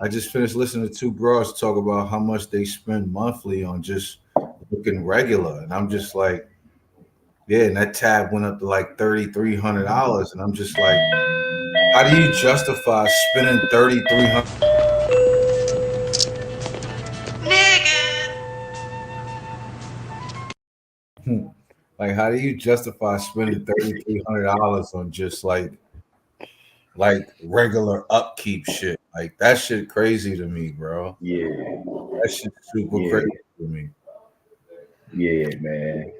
I just finished listening to two bros talk about how much they spend monthly on just looking regular, and I'm just like, yeah, and that tab went up to like $3,300, and I'm just like, how do you justify spending $3,300? Like, how do you justify spending $3,300 on just like regular upkeep shit? Like that shit crazy to me, bro. Yeah, That shit super yeah, crazy to me. yeah, man.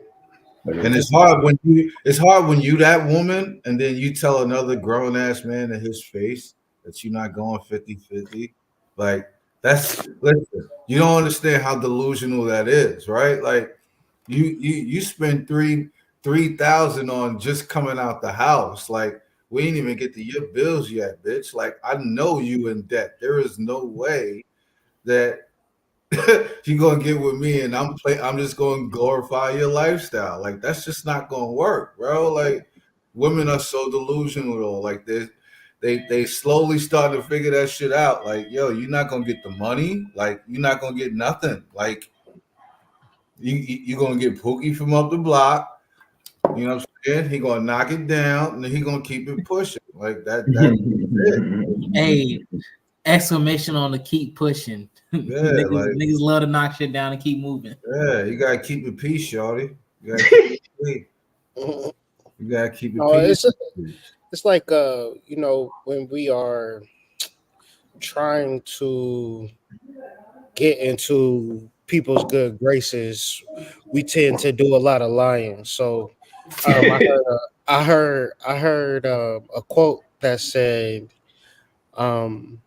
But And it's it's hard when you that woman and then you tell another grown ass man in his face that you're not going 50-50. Like that's listen, you don't understand how delusional that is, right? Like you spend 3,000 on just coming out the house. Like we ain't even get to your bills yet, bitch. Like I know you in debt. There is no way that you gonna get with me and I'm just gonna glorify your lifestyle. Like that's just not gonna work, bro. Like women are so delusional. Like they slowly start to figure that shit out. Like, yo, you're not gonna get the money, like you're not gonna get nothing. Like you gonna get Pookie from up the block, you know what I'm saying? He gonna knock it down and then he gonna keep it pushing. Like that's it. Hey, exclamation on the keep pushing. Yeah, like niggas love to knock shit down and keep moving. yeah, you gotta keep it peace, shorty. You gotta keep it peace. You gotta keep it No, peace. it's like when we are trying to get into people's good graces, we tend to do a lot of lying. So I heard a quote that said, um,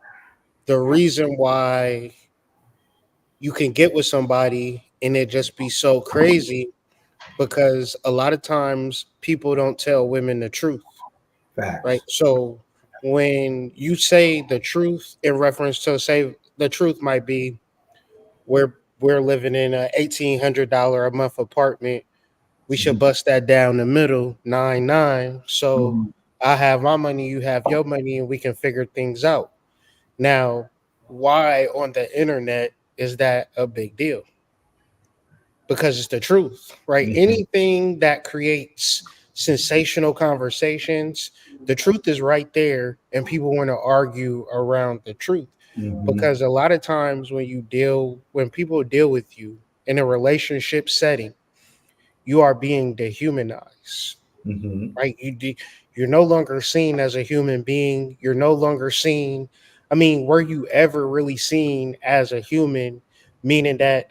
the reason why you can get with somebody and it just be so crazy because a lot of times people don't tell women the truth, right? Facts. So when you say the truth in reference to, say, the truth might be we're living in a $1,800 a month apartment. We should bust that down the middle, 9-9. So Mhm. I have my money, you have your money, and we can figure things out. Now, why on the internet is that a big deal? Because it's the truth, right? Mhm. Anything that creates sensational conversations, the truth is right there, and people want to argue around the truth. Mhm. Because a lot of times when people deal with you in a relationship setting, you are being dehumanized, Mhm. right? You're no longer seen as a human being. You're no longer seen. I mean, were you ever really seen as a human? Meaning that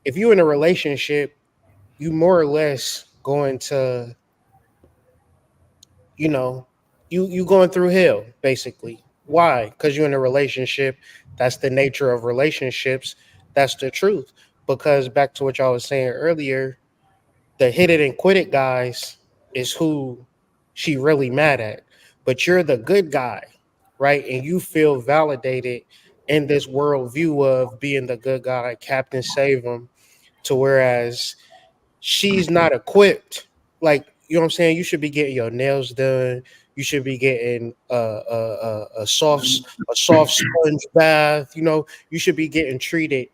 if you're in a relationship, you more or less going to, you know, you going through hell basically. Why? Because you're in a relationship. That's the nature of relationships. That's the truth. Because back to what y'all was saying earlier, the hit it and quit it guys is who she really mad at. But you're the good guy, right? And you feel validated in this worldview of being the good guy, Captain Save 'em, to whereas she's not equipped. Like, you know what I'm saying? You should be getting your nails done. You should be getting a soft sponge bath. You should be getting treated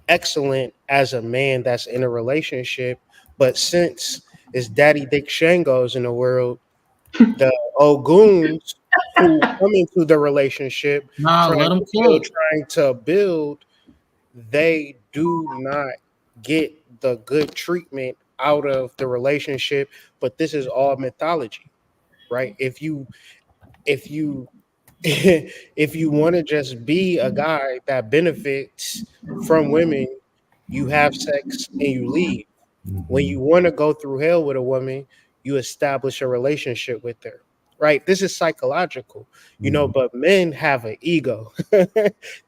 excellent as a man that's in a relationship. But since it's Daddy Dick Shangos in the world, the old goons who come into the relationship Nah, let them cook. trying to build, they do not get the good treatment out of the relationship. But this is all mythology, right? If you if you want to just be a guy that benefits from women, you have sex and you leave. When Mhm. you want to go through hell with a woman, you establish a relationship with her. Right? This is psychological, Mhm. but men have an ego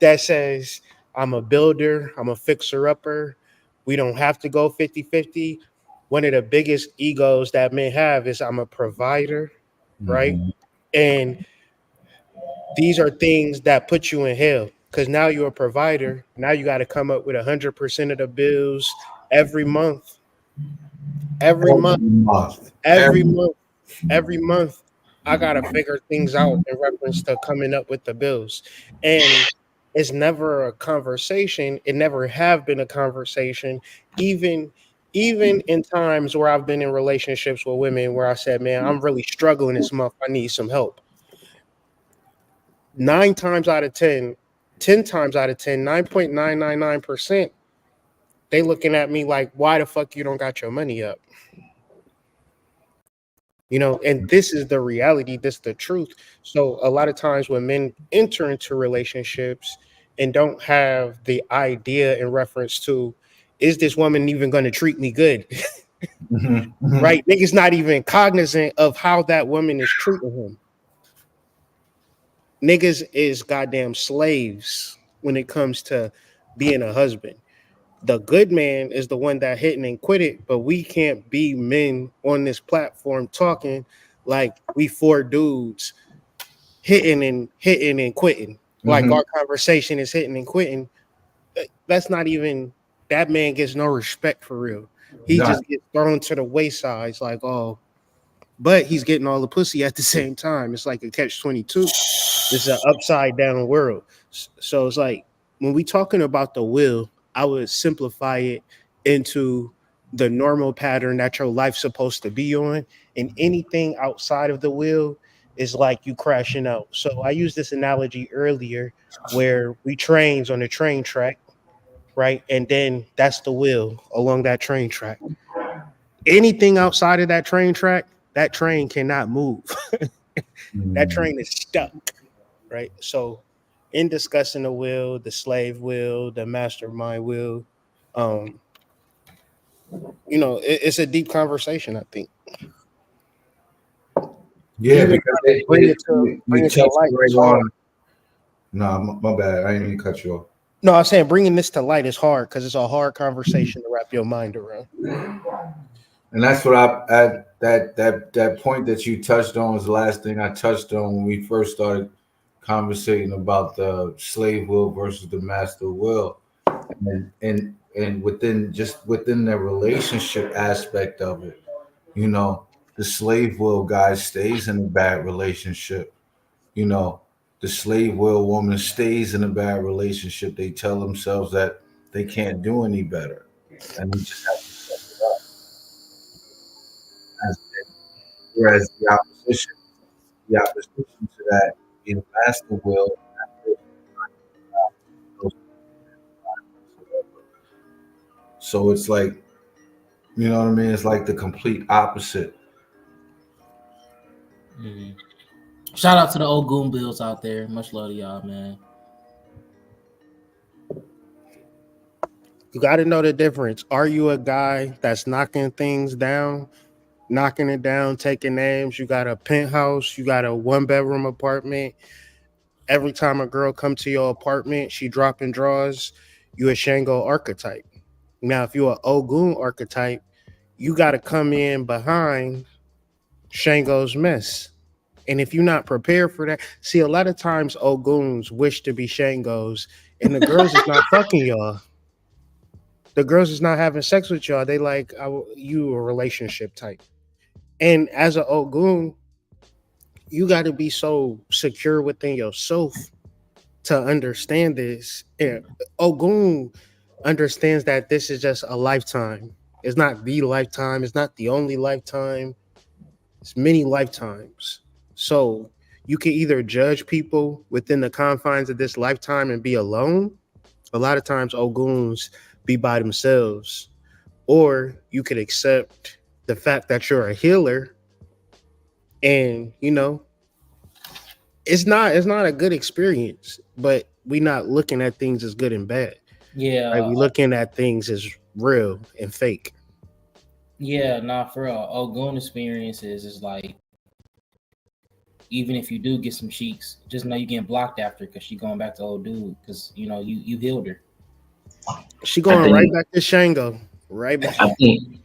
that says, I'm a builder, I'm a fixer upper. We don't have to go 50-50. One of the biggest egos that men have is I'm a provider, right? Mhm. And these are things that put you in hell because now you're a provider. Now you got to come up with 100% of the bills every month, every Every month, month. every Every month, every month. I gotta figure things out in reference to coming up with the bills, and it's never a conversation. It never have been a conversation. Even even in times where I've been in relationships with women where I said, "Man, I'm really struggling this month. I need some help." 9 times out of 10, 10 times out of 10, 9.999%, they looking at me like, "Why the fuck you don't got your money up?" And this is the reality, this is the truth. So a lot of times when men enter into relationships and don't have the idea in reference to, is this woman even going to treat me good? Right? Niggas not even cognizant of how that woman is treating him. Niggas is goddamn slaves when it comes to being a husband. The good man is the one that hit and quit it, but we can't be men on this platform talking like we four dudes hitting and quitting. Like our conversation is hitting and quitting. That's not even, that man gets no respect for real. He Nah. just gets thrown to the wayside. It's like, oh, but he's getting all the pussy at the same time. It's like a catch-22. It's an upside down world. So it's like when we talking about the will, I would simplify it into the normal pattern that your life's supposed to be on, and anything outside of the will is like you crashing out. So I used this analogy earlier where we trains on the train track, right? And then that's the will along that train track. Anything outside of that train cannot move. That train is stuck, right? So, in discussing the will, the slave will, the mastermind will, um, it's a deep conversation. I think Yeah, even because trying to bring you it to touched light right is hard. on. No, my bad. I didn't mean to cut you off. No, I'm saying bringing this to light is hard because it's a hard conversation to wrap your mind around. And that's what that point that you touched on was the last thing I touched on when we first started conversating about the slave will versus the master will, and within the relationship aspect of it, the slave will guy stays in a bad relationship. You know, the slave will woman stays in a bad relationship. They tell themselves that they can't do any better, and they just have to suck it up. As, whereas the opposition to that, being a master will, so it's like, you know what I mean? It's like the complete opposite. Mhm. Shout out to the old goon bills out there. Much love to y'all, man. You got to know the difference. Are you a guy that's knocking things down, knocking it down, taking names? You got a penthouse, you got a 1 bedroom apartment. Every time a girl come to your apartment, she dropping drawers. You a Shango archetype. Now, if you're an Ogun archetype, you got to come in behind Shango's mess. And if you're not prepared for that, see, a lot of times Oguns wish to be Shangos, and the girls is not fucking y'all. The girls is not having sex with y'all. They like, you a relationship type. And as an Ogun, you got to be so secure within yourself to understand this. And Ogun understands that this is just a lifetime. It's not the lifetime. It's not the only lifetime. It's many lifetimes. So you can either judge people within the confines of this lifetime and be alone. A lot of times Oguns be by themselves. Or you could accept the fact that you're a healer, and it's not a good experience, but we not looking at things as good and bad. Right? Yeah, We looking at things as real and fake. yeah, nah, for real. Ogun experiences is like, even if you do get some cheeks, just know you're getting blocked after because she going back to old dude because you healed her. She I going right think back to Shango. Right back. I think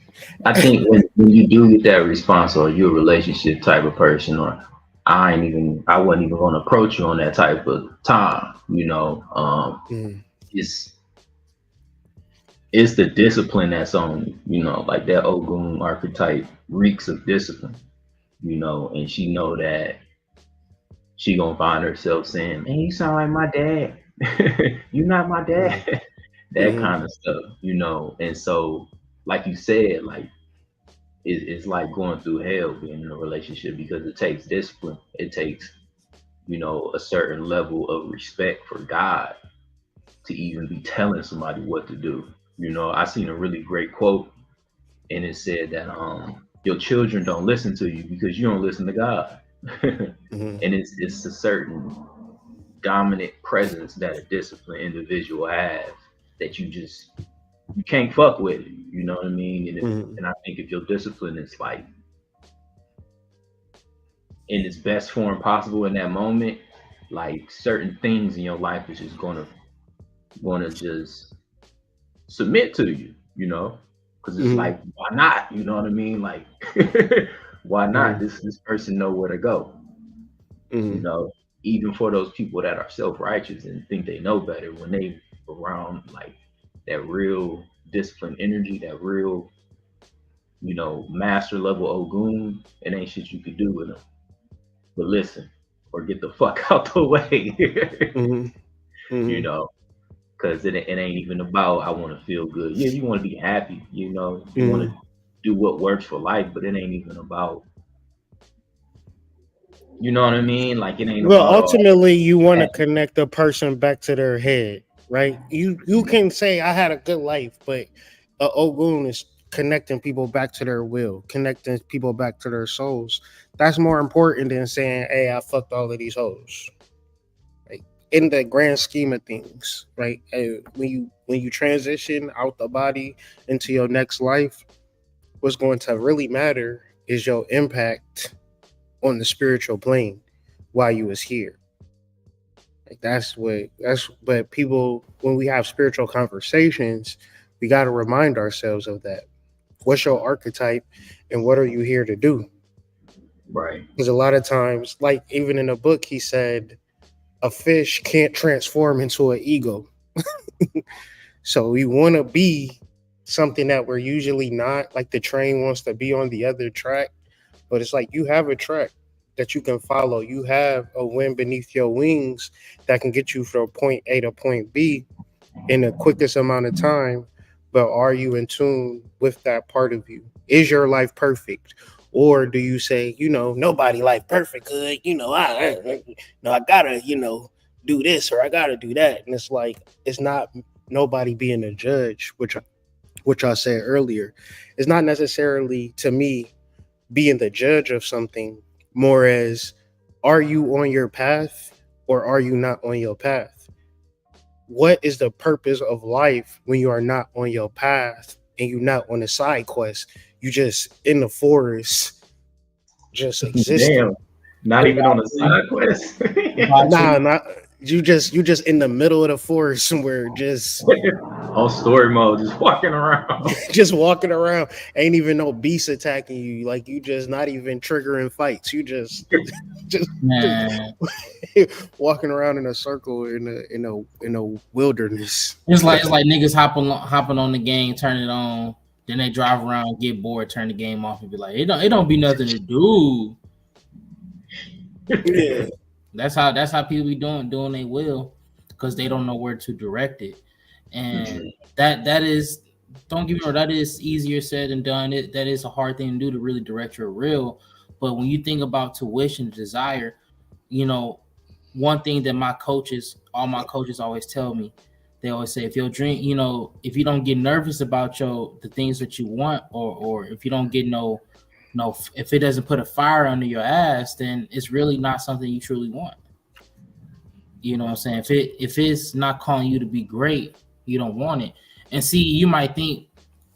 I think when you do get that response, or you're a relationship type of person, or I wasn't even going to approach you on that type of time. Mm. It's it's the discipline that's on you. Like that Ogun archetype reeks of discipline. And she know that she gonna find herself saying, "Man, you sound like my dad." You're not my dad. That Mhm. kind of stuff, you know. And so, like you said, like it's like going through hell being in a relationship because it takes discipline. It takes, you know, a certain level of respect for God to even be telling somebody what to do. You know, I seen a really great quote, and it said that your children don't listen to you because you don't listen to God. And Mhm. it's a certain dominant presence that a disciplined individual has that you can't fuck with it. You know what I mean? Mhm. And I think if your discipline is like in its best form possible in that moment, like certain things in your life is just gonna just submit to you, you know? Because it's Mhm. like, why not? You know what I mean? Like, why not? Mhm. This person know where to go, you Mhm. know? Even for those people that are self righteous and think they know better, when they around like that real disciplined energy, that real, you know, master level Ogun, it ain't shit you could do with them. But listen, or get the fuck out the way, Mhm. you Mhm. know? Because it ain't even about I want to feel good. Yeah, you want to be happy, you know, you want Mhm. to do what works for life, but it ain't even about, you know what I mean? Like it ain't Well, about all ultimately, you want to that. connect the person back to their head, right? You can say I had a good life, but Ogun is connecting people back to their will, connecting people back to their souls. That's more important than saying, "Hey, I fucked all of these hoes." Like in the grand scheme of things, right? When you transition out the body into your next life, what's going to really matter is your impact on the spiritual plane while you was here. Like that's but people when we have spiritual conversations, we got to remind ourselves of that. What's your archetype and what are you here to do? Right. Because a lot of times, like even in a book, he said a fish can't transform into an ego. So we want to be something that we're usually not. Like the train wants to be on the other track, but it's like you have a track that you can follow. You have a wind beneath your wings that can get you from point A to point B in the quickest amount of time. But are you in tune with that part of you? Is your life perfect? Or do you say, nobody life perfect, good, I gotta, do this or I gotta do that. And it's like it's not nobody being a judge, which I said earlier. It's not necessarily to me being the judge of something, more as are you on your path or are you not on your path? What is the purpose of life when you are not on your path and you're not on a side quest? You just in the forest, just Damn. existing. Not even on a side quest. Got Nah, you. not you just in the middle of the forest somewhere, just On story mode, just walking around. just walking around. Ain't even no beast attacking you. Like you just not even triggering fights. You just just Man, walking around in a circle in a wilderness. it's like niggas hopping on the game, turn it on, then they drive around, get bored, turn the game off, and be like, it don't be nothing to do. Yeah. That's how people be doing they will, because they don't know where to direct it, and that is, don't get me wrong, that is easier said than done. That is a hard thing to do, to really direct your will. But when you think about tuition, desire, you know, one thing that all my coaches always tell me, they always say, if your dream, if you don't get nervous about the things that you want, or if you don't get no, if it doesn't put a fire under your ass, then it's really not something you truly want. You know what I'm saying? If it's not calling you to be great, you don't want it. And see, you might think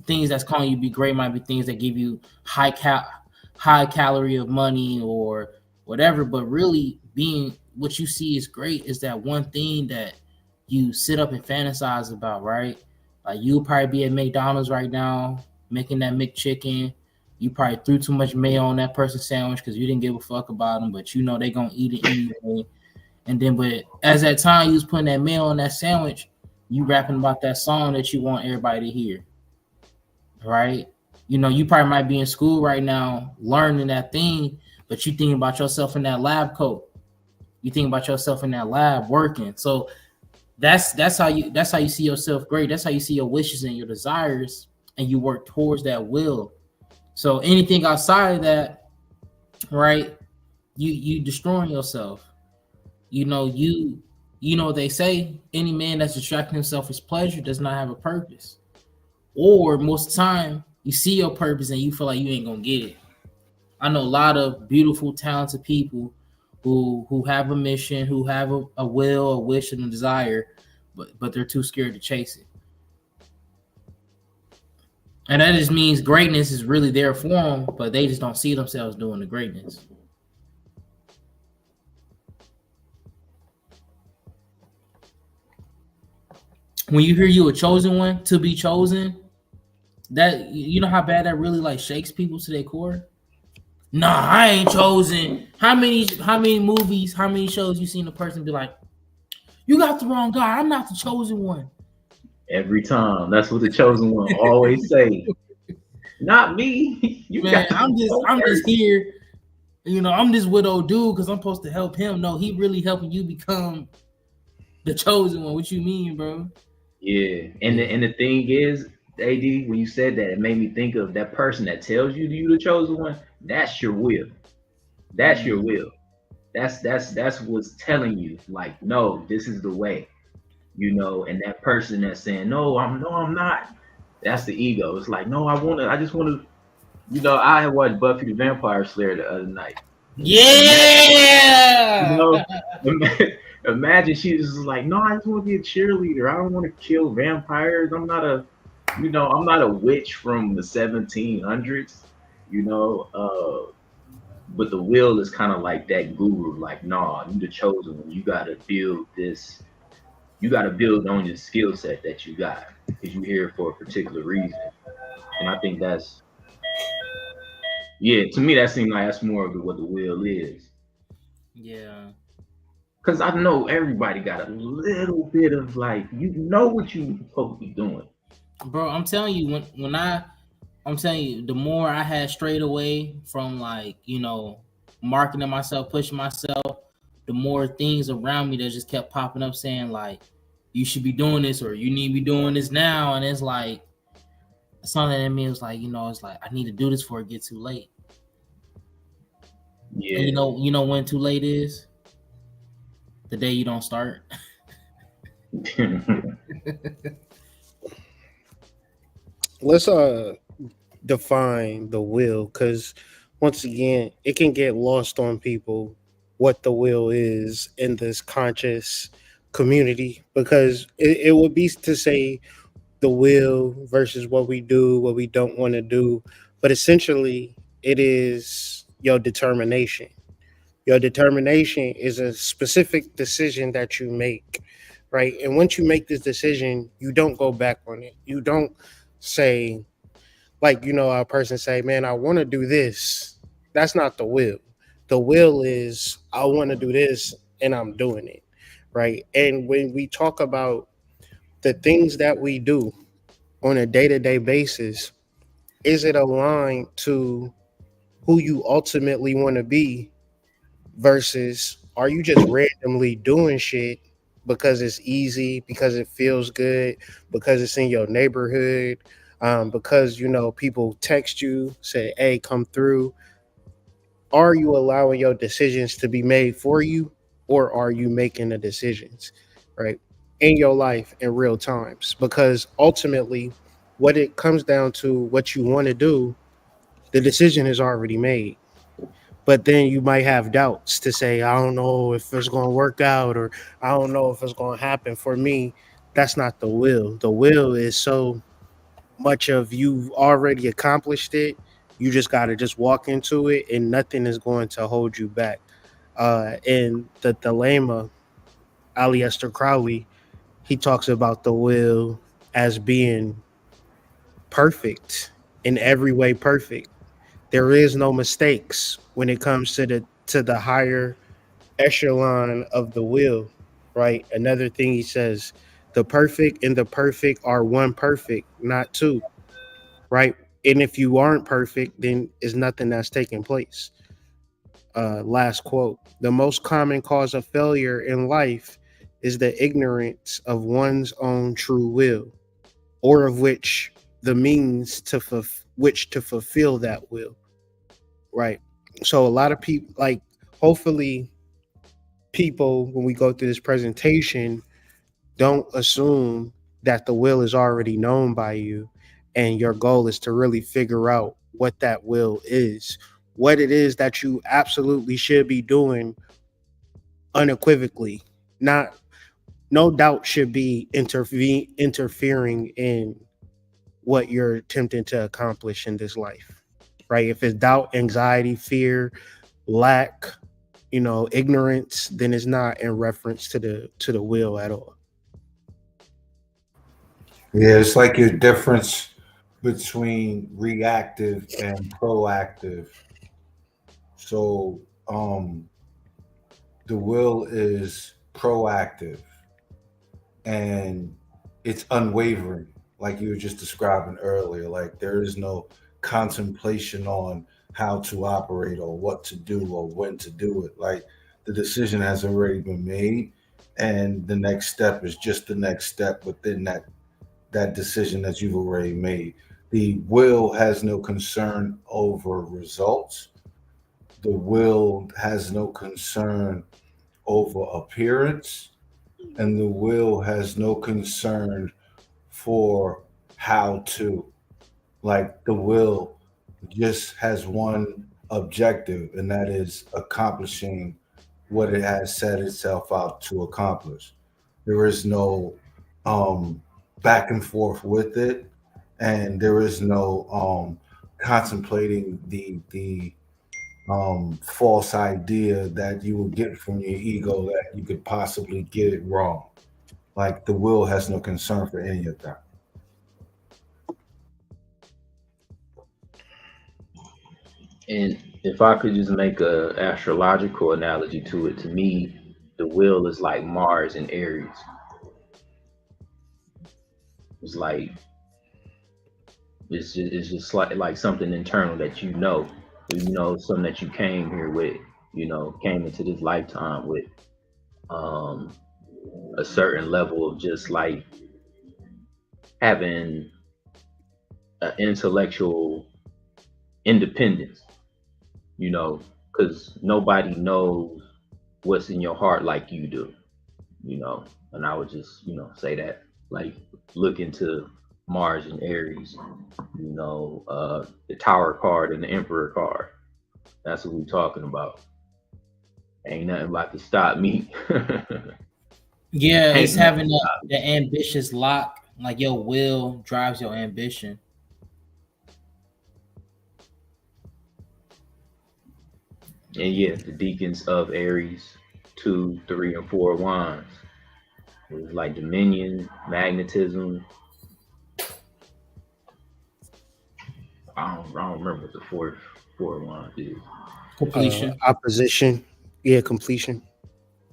things that's calling you to be great might be things that give you high calorie of money or whatever, but really being what you see is great is that one thing that you sit up and fantasize about, right? Like you'll probably be at McDonald's right now making that McChicken. You probably threw too much mayo on that person's sandwich because you didn't give a fuck about them, but you know they gonna eat it anyway. And then, but as that time you was putting that mayo on that sandwich, you rapping about that song that you want everybody to hear, right? You probably might be in school right now learning that thing, but you thinking about yourself in that lab coat. You think about yourself in that lab working. So That's how you see yourself great. That's how you see your wishes and your desires, and you work towards that will. So anything outside of that, right? You destroying yourself. You know, they say any man that's distracting himself with pleasure does not have a purpose. Or most of the time, you see your purpose and you feel like you ain't gonna get it. I know a lot of beautiful, talented people who have a mission, who have a will, a wish, and a desire, but they're too scared to chase it. And that just means greatness is really there for them, but they just don't see themselves doing the greatness. When you hear you a chosen one to be chosen, that you know how bad that really like shakes people to their core. Nah, I ain't chosen. How many movies, how many shows you seen a person be like, you got the wrong guy. I'm not the chosen one. Every time. That's what the chosen one always say. Not me. You Man, got I'm just here. I'm this widow dude because I'm supposed to help him. No, he really helping you become the chosen one. What you mean, bro? Yeah. And the thing is, AD, when you said that, it made me think of that person that tells you the chosen one. That's your will. That's your will. That's what's telling you, like, no, this is the way. And that person that's saying, no, I'm not. That's the ego. It's like, no, I just wanna, I had watched Buffy the Vampire Slayer the other night. You Yeah. know, imagine she's just like, no, I just want to be a cheerleader. I don't want to kill vampires. I'm not a witch from the 1700s. You know, but the will is kind of like that guru. Like, nah, you the chosen one. You gotta build this. You gotta build on your skill set that you got because you're here for a particular reason. And I think that's, yeah, to me that seems like that's more of what the will is. Yeah. Cause I know everybody got a little bit of, like, what you supposed to be doing. Bro, I'm telling you, I'm telling you, the more I had strayed away from like, marketing myself, pushing myself, the more things around me that just kept popping up saying like, you should be doing this or you need to be doing this now. And it's like something in me was like, it's like I need to do this before it gets too late. And Yeah. When too late is? The day you don't start. Let's define the will, because once again it can get lost on people what the will is in this conscious community, because it would be to say the will versus what we do, what we don't want to do, but essentially it is your determination. Your determination is a specific decision that you make, right? And once you make this decision, you don't go back on it. You don't say, like, a person say, man, I want to do this. That's not the will. The will is, I want to do this and I'm doing it, right? And when we talk about the things that we do on a day-to-day basis, is it aligned to who you ultimately want to be, versus are you just randomly doing shit because it's easy, because it feels good, because it's in your neighborhood, because people text you, say, hey, come through? Are you allowing your decisions to be made for you, or are you making the decisions, right, in your life in real times? Because ultimately what it comes down to, what you want to do, the decision is already made. But then you might have doubts to say, I don't know if it's going to work out, or I don't know if it's going to happen for me. That's not the will. The will is so much of, you've already accomplished it. You just got to just walk into it, and nothing is going to hold you back. In the Dilemma, Aleister Crowley, he talks about the will as being perfect, in every way perfect. There is no mistakes when it comes to the higher echelon of the will, right? Another thing he says, the perfect and the perfect are one perfect, not two, right? And if you aren't perfect, then is nothing that's taking place. Last quote: the most common cause of failure in life is the ignorance of one's own true will, or of which the means to which to fulfill that will, right? So a lot of people, like, hopefully people, when we go through this presentation, don't assume that the will is already known by you, and your goal is to really figure out what that will is, what it is that you absolutely should be doing unequivocally. Not, no doubt should be interfering in what you're attempting to accomplish in this life, right? If it's doubt, anxiety, fear, lack, ignorance, then it's not in reference to the will at all. Yeah, it's like your difference between reactive and proactive. So, the will is proactive and it's unwavering, like you were just describing earlier. Like there is no contemplation on how to operate or what to do or when to do it. Like the decision has already been made, and the next step is just the next step within that decision that you've already made. The will has no concern over results. The will has no concern over appearance, and the will has no concern for how to. Like the will just has one objective, and that is accomplishing what it has set itself out to accomplish. There is no back and forth with it, and there is no contemplating the false idea that you will get from your ego that you could possibly get it wrong. Like the will has no concern for any of that. And if I could just make a astrological analogy to it, to me, the will is like Mars and Aries. It's like it's just like something internal that something that you came here with, came into this lifetime with um a certain level of just like having an intellectual independence, because nobody knows what's in your heart like you do, and I would just, say that, like, look into Mars and Aries, the Tower card and the Emperor card. That's what we're talking about. Ain't nothing about to stop me. Yeah, Ain't it's nothing having to stop the ambitious lock. Like your will drives your ambition. me. And yeah, the deacons of Aries, 2, 3, and 4 wands. It was like dominion, magnetism. I don't remember what the four wands is. Completion. Opposition, yeah, completion.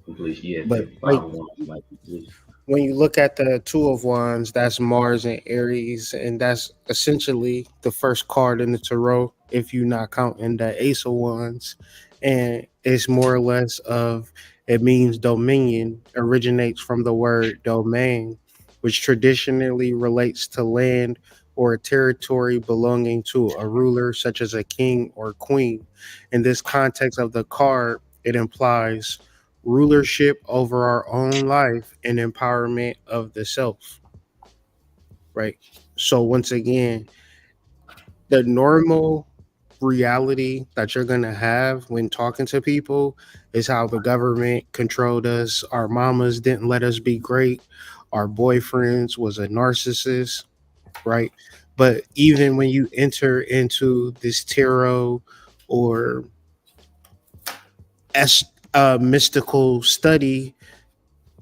Completion, yeah, But the like, five of wands, like this. when you look at the two of wands, that's Mars and Aries, and that's essentially the first card in the tarot, if you're not counting the ace of wands. And it's more or less of, it means dominion, originates from the word domain, which traditionally relates to land or a territory belonging to a ruler such as a king or queen. In this context of the card, it implies rulership over our own life and empowerment of the self, right? So once again, the normal reality that you're going to have when talking to people is how the government controlled us, our mamas didn't let us be great, our boyfriends was a narcissist, right? But even when you enter into this tarot or as mystical study,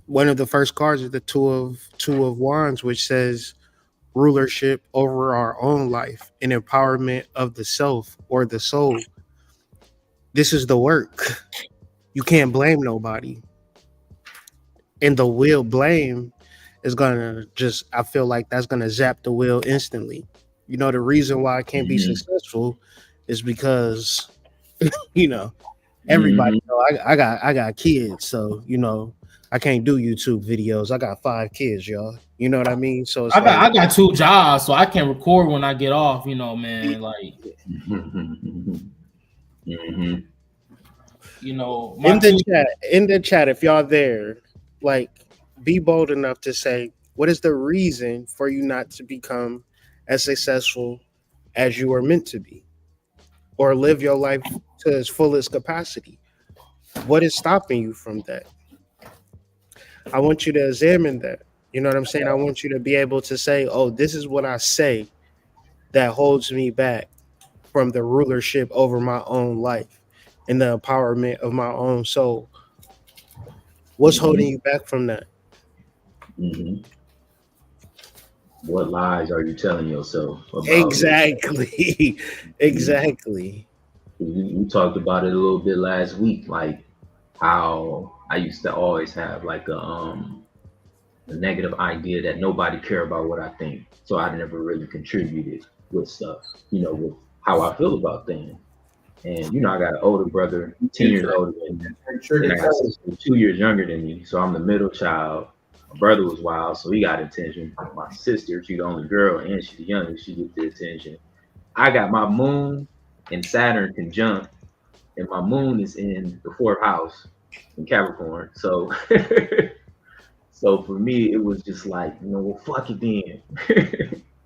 one of the first cards is the two of wands, which says rulership over our own life and empowerment of the self or the soul. This is the work. You can't blame nobody. And the will blame is gonna just, I feel like that's gonna zap the will instantly. The reason why I can't be Hmm. successful is because, you know, everybody Hmm. know I got kids. So, I can't do YouTube videos. I got 5 kids, y'all. You know what I mean? So it's I got like I got 2 jobs, so I can record when I get off. Man. Like Mhm. my two. in the chat, if y'all there, like, be bold enough to say what is the reason for you not to become as successful as you are meant to be, or live your life to its fullest capacity. What is stopping you from that? I want you to examine that. You know what I'm saying? I want you to be able to say, oh, this is what I say that holds me back from the rulership over my own life and the empowerment of my own soul. What's holding Mhm. you back from that? Mhm. What lies are you telling yourself about yourself? Exactly. Mhm. Exactly. We talked about it a little bit last week, like how I used to always have like a negative idea that nobody care about what I think, so I never really contributed with stuff, with how I feel about things. And I got an older brother, 10 years older than me. Then I got a sister 2 years younger than me, so I'm the middle child. My brother was wild, so he got attention. My sister, she's the only girl, and she's the youngest. She gets the attention. I got my moon and Saturn conjunct, and my moon is in the fourth house in Capricorn. So, so for me, it was just like, well, fuck it then.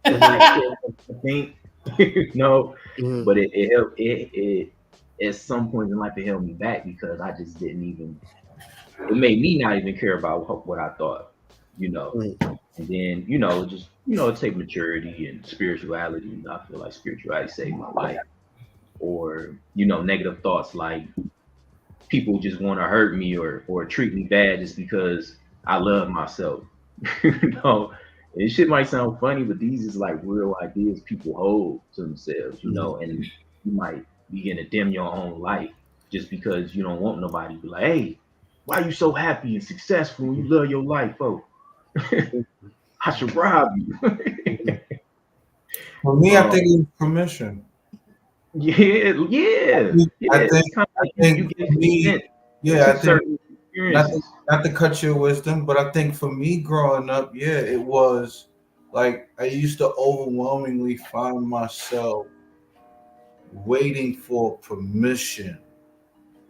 Nobody cares what I think, Mhm. but it helped. It at some point in life it held me back because I just didn't even. It made me not even care about what I thought, you know. Mhm. And then, just take maturity and spirituality. I feel like spirituality saved my life. Or negative thoughts like people just want to hurt me or treat me bad just because I love myself. you know, and shit might sound funny, but these is like real ideas people hold to themselves, Mhm. and you might begin to dim your own life just because you don't want nobody to be like, hey, why you so happy and successful when you love your life, folks? I should rob you. Mhm. For me, I think um, it's permission. yeah, yeah, I yeah. think It's kind of I like you think get for me, consent yeah, to I think certain not to, experiences. not to cut your wisdom, but I think for me growing up, yeah, it was like I used to overwhelmingly find myself waiting for permission.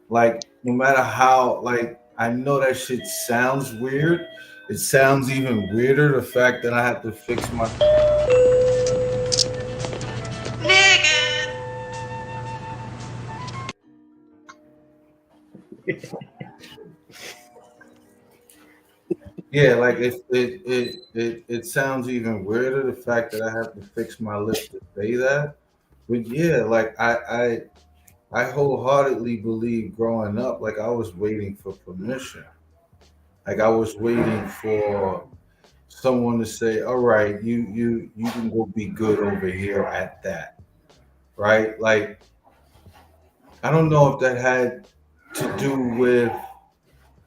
Like no matter how, like I know that shit sounds weird. It sounds even weirder the fact that I have to fix my. Yeah, like it sounds even weirder the fact that I have to fix my lips to say that. But yeah, like I wholeheartedly believe growing up, like I was waiting for permission. Like I was waiting for someone to say, "All right, you can go be good over here at that." Right? Like I don't know if that had to do with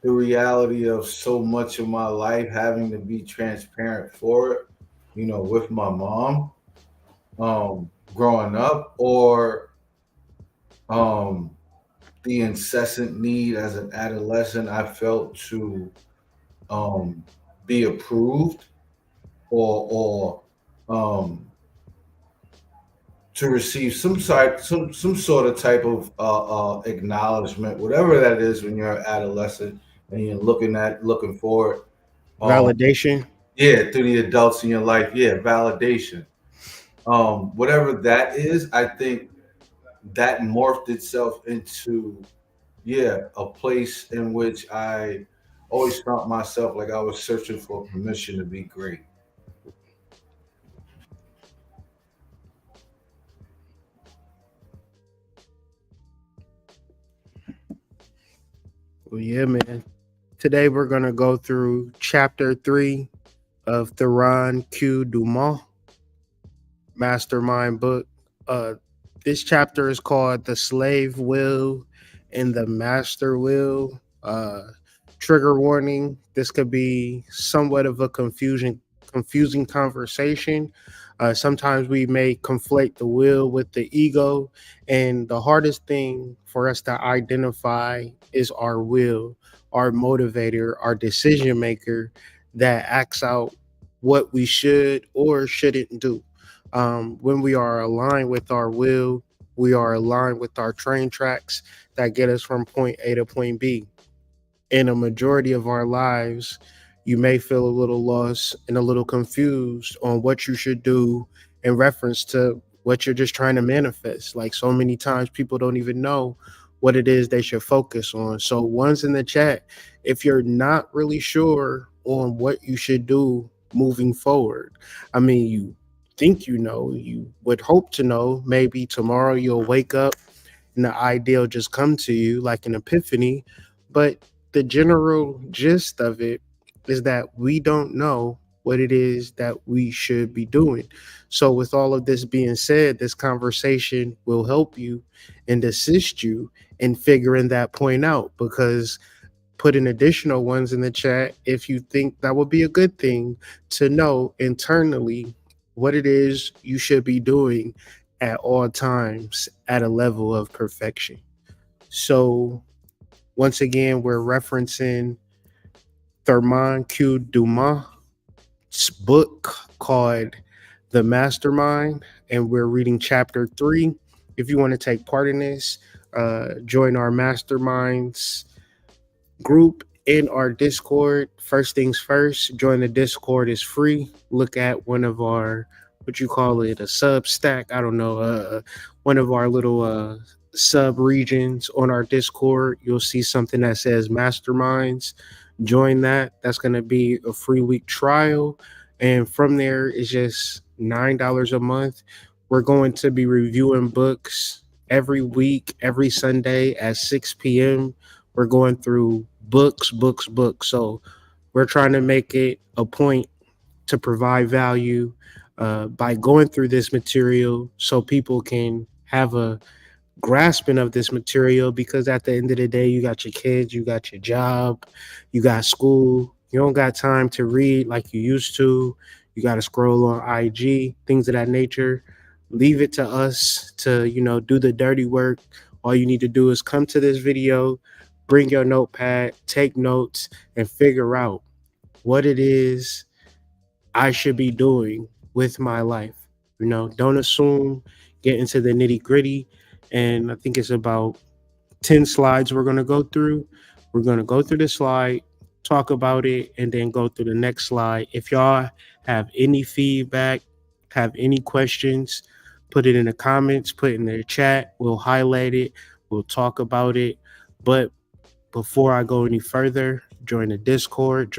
the reality of so much of my life having to be transparent for it, with my mom, growing up, or um, the incessant need as an adolescent I felt to um, be approved or to receive some sort of type of acknowledgement, whatever that is when you're an adolescent and you're looking for it. Um, Validation. yeah, through the adults in your life, yeah, validation. Whatever that is, I think that morphed itself into a place in which I always felt myself like I was searching for permission to be great. Well, yeah, man. Today we're gonna go through chapter 3 of Theron Q. Dumont Mastermind book. Uh, this chapter is called "The Slave Will and the Master Will." Trigger warning: this could be somewhat of a confusing conversation. Sometimes we may conflate the will with the ego, and the hardest thing for us to identify is our will. our motivator, our decision maker that acts out what we should or shouldn't do. When we are aligned with our will, we are aligned with our train tracks that get us from point A to point B. In a majority of our lives, you may feel a little lost and a little confused on what you should do in reference to what you're just trying to manifest. Like so many times, people don't even know what it is they should focus on. So, one's in the chat, if you're not really sure on what you should do moving forward, I mean, you think you know, you would hope to know. Maybe tomorrow you'll wake up and the idea will just come to you like an epiphany. But the general gist of it is that we don't know what it is that we should be doing. So, with all of this being said, this conversation will help you and assist you in figuring that point out, because putting additional ones in the chat if you think that would be a good thing to know internally what it is you should be doing at all times at a level of perfection. So, once again, we're referencing Thurman Q. Dumas' book called The Mastermind, and we're reading chapter 3. If you want to take part in this, join our masterminds group in our Discord. First things first, join the Discord, is free. Look at one of our, what you call it, a sub stack, I don't know, one of our little sub regions on our Discord. You'll see something that says masterminds. Join that. That's going to be a free week trial, and from there it's just $9 a month. We're going to be reviewing books every week, every Sunday at 6 p.m. We're going through books. So we're trying to make it a point to provide value by going through this material so people can have a grasping of this material, because at the end of the day, you got your kids, you got your job, you got school, you don't got time to read like you used to. You got to scroll on IG, things of that nature. Leave it to us to, do the dirty work. All you need to do is come to this video, bring your notepad, take notes, and figure out what it is I should be doing with my life. Don't assume, get into the nitty gritty. And I think it's about 10 slides we're going to go through. We're going to go through the slide, talk about it, and then go through the next slide. If y'all have any feedback, have any questions, put it in the comments, put it in the chat. We'll highlight it. We'll talk about it. But before I go any further, join the Discord.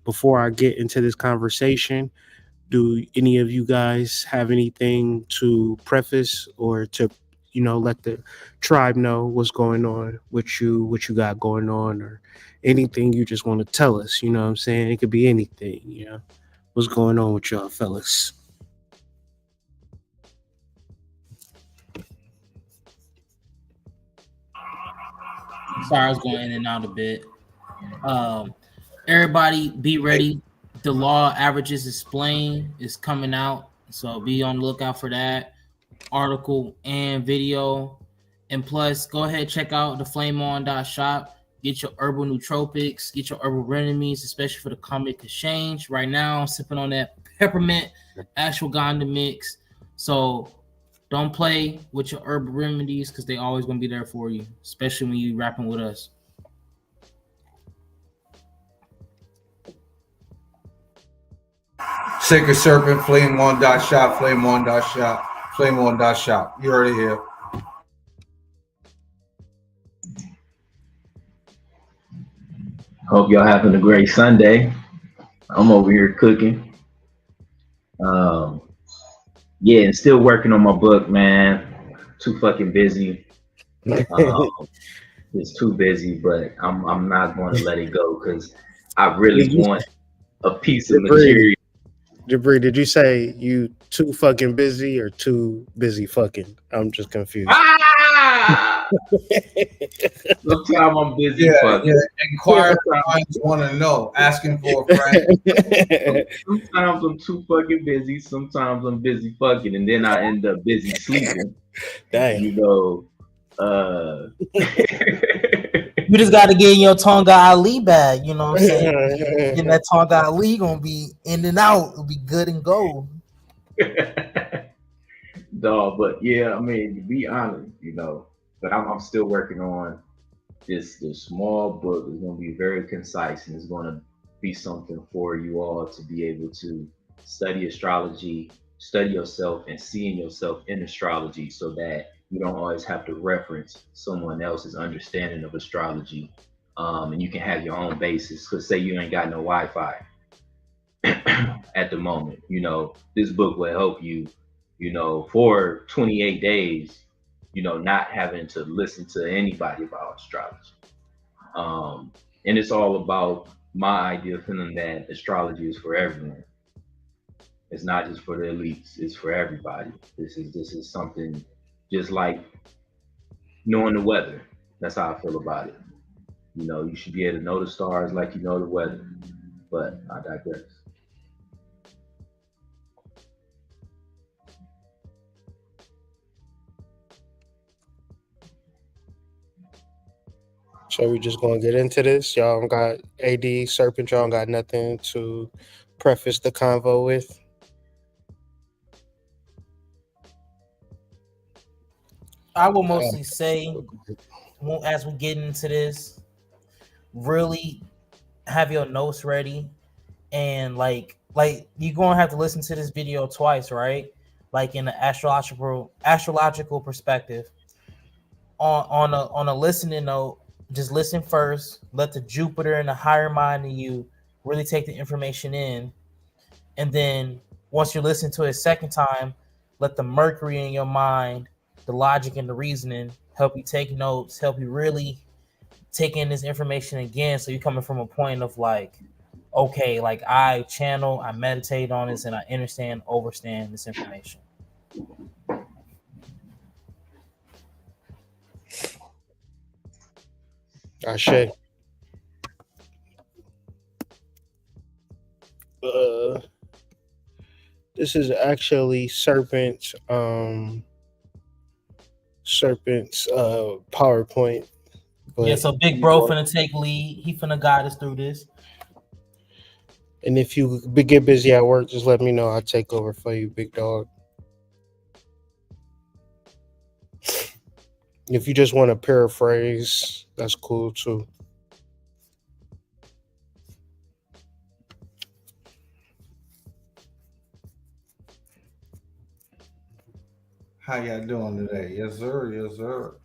Before I get into this conversation, do any of you guys have anything to preface or to, let the tribe know what's going on, what you got going on, or anything you just want to tell us? You know what I'm saying? It could be anything, what's going on with y'all fellas? Sorry, I was going in and out a bit. Everybody be ready. The law averages explained is coming out, so be on the lookout for that article and video. And plus, go ahead, check out the flameon.shop. Get your herbal nootropics, get your herbal remedies, especially for the comic exchange. Right now, I'm sipping on that peppermint ashwagandha mix. So don't play with your herbal remedies, because they always going to be there for you, especially when you rapping with us. Sacred Serpent, Flame On.shop, Flame On.shop, Flame On.shop. You heard it here. Hope y'all having a great Sunday. I'm over here cooking. Yeah, and still working on my book, man. Too fucking busy. It's too busy, but I'm not going to let it go, because I really want a piece of material. Jabri, did you say you too fucking busy or too busy fucking? I'm just confused. Sometimes I'm busy fucking. Yeah. Inquiring minds want to know. Asking for a friend. Sometimes I'm too fucking busy. Sometimes I'm busy fucking, and then I end up busy sleeping. Damn. Uh, You just got to get in your Tonga Ali bag. You know what I'm saying? Getting that Tonga Ali gonna be in and out. It'll be good and gold. no, but yeah, I mean, to be honest, but I'm still working on this small book. Is going to be very concise, and it's going to be something for you all to be able to study astrology, study yourself, and seeing yourself in astrology, so that you don't always have to reference someone else's understanding of astrology, and you can have your own basis. Because say you ain't got no Wi-Fi at the moment, this book will help you, for 28 days, not having to listen to anybody about astrology. Um, and it's all about my idea of feeling that astrology is for everyone. It's not just for the elites, it's for everybody. This is something just like knowing the weather. That's how I feel about it. You should be able to know the stars like you know the weather. But I digress. So we just gonna get into this. Y'all don't got AD Serpent. Y'all don't got nothing to preface the convo with. I will mostly say, as we get into this, really have your notes ready, and like you're gonna have to listen to this video twice, right? Like in the astrological perspective. On a listening note, just listen first. Let the Jupiter and the higher mind in you really take the information in, and then once you listen to it a second time, let the Mercury in your mind, the logic and the reasoning, help you take notes, help you really take in this information again. So you're coming from a point of like, okay, like I meditate on this, and I overstand this information. I should. Uh, this is actually Serpent's PowerPoint. But Yeah, so Big Bro finna take lead. He finna guide us through this. And if you get busy at work, just let me know. I'll take over for you, big dog. If you just want to paraphrase, that's cool too. How y'all doing today? Yes, sir. Yes, sir.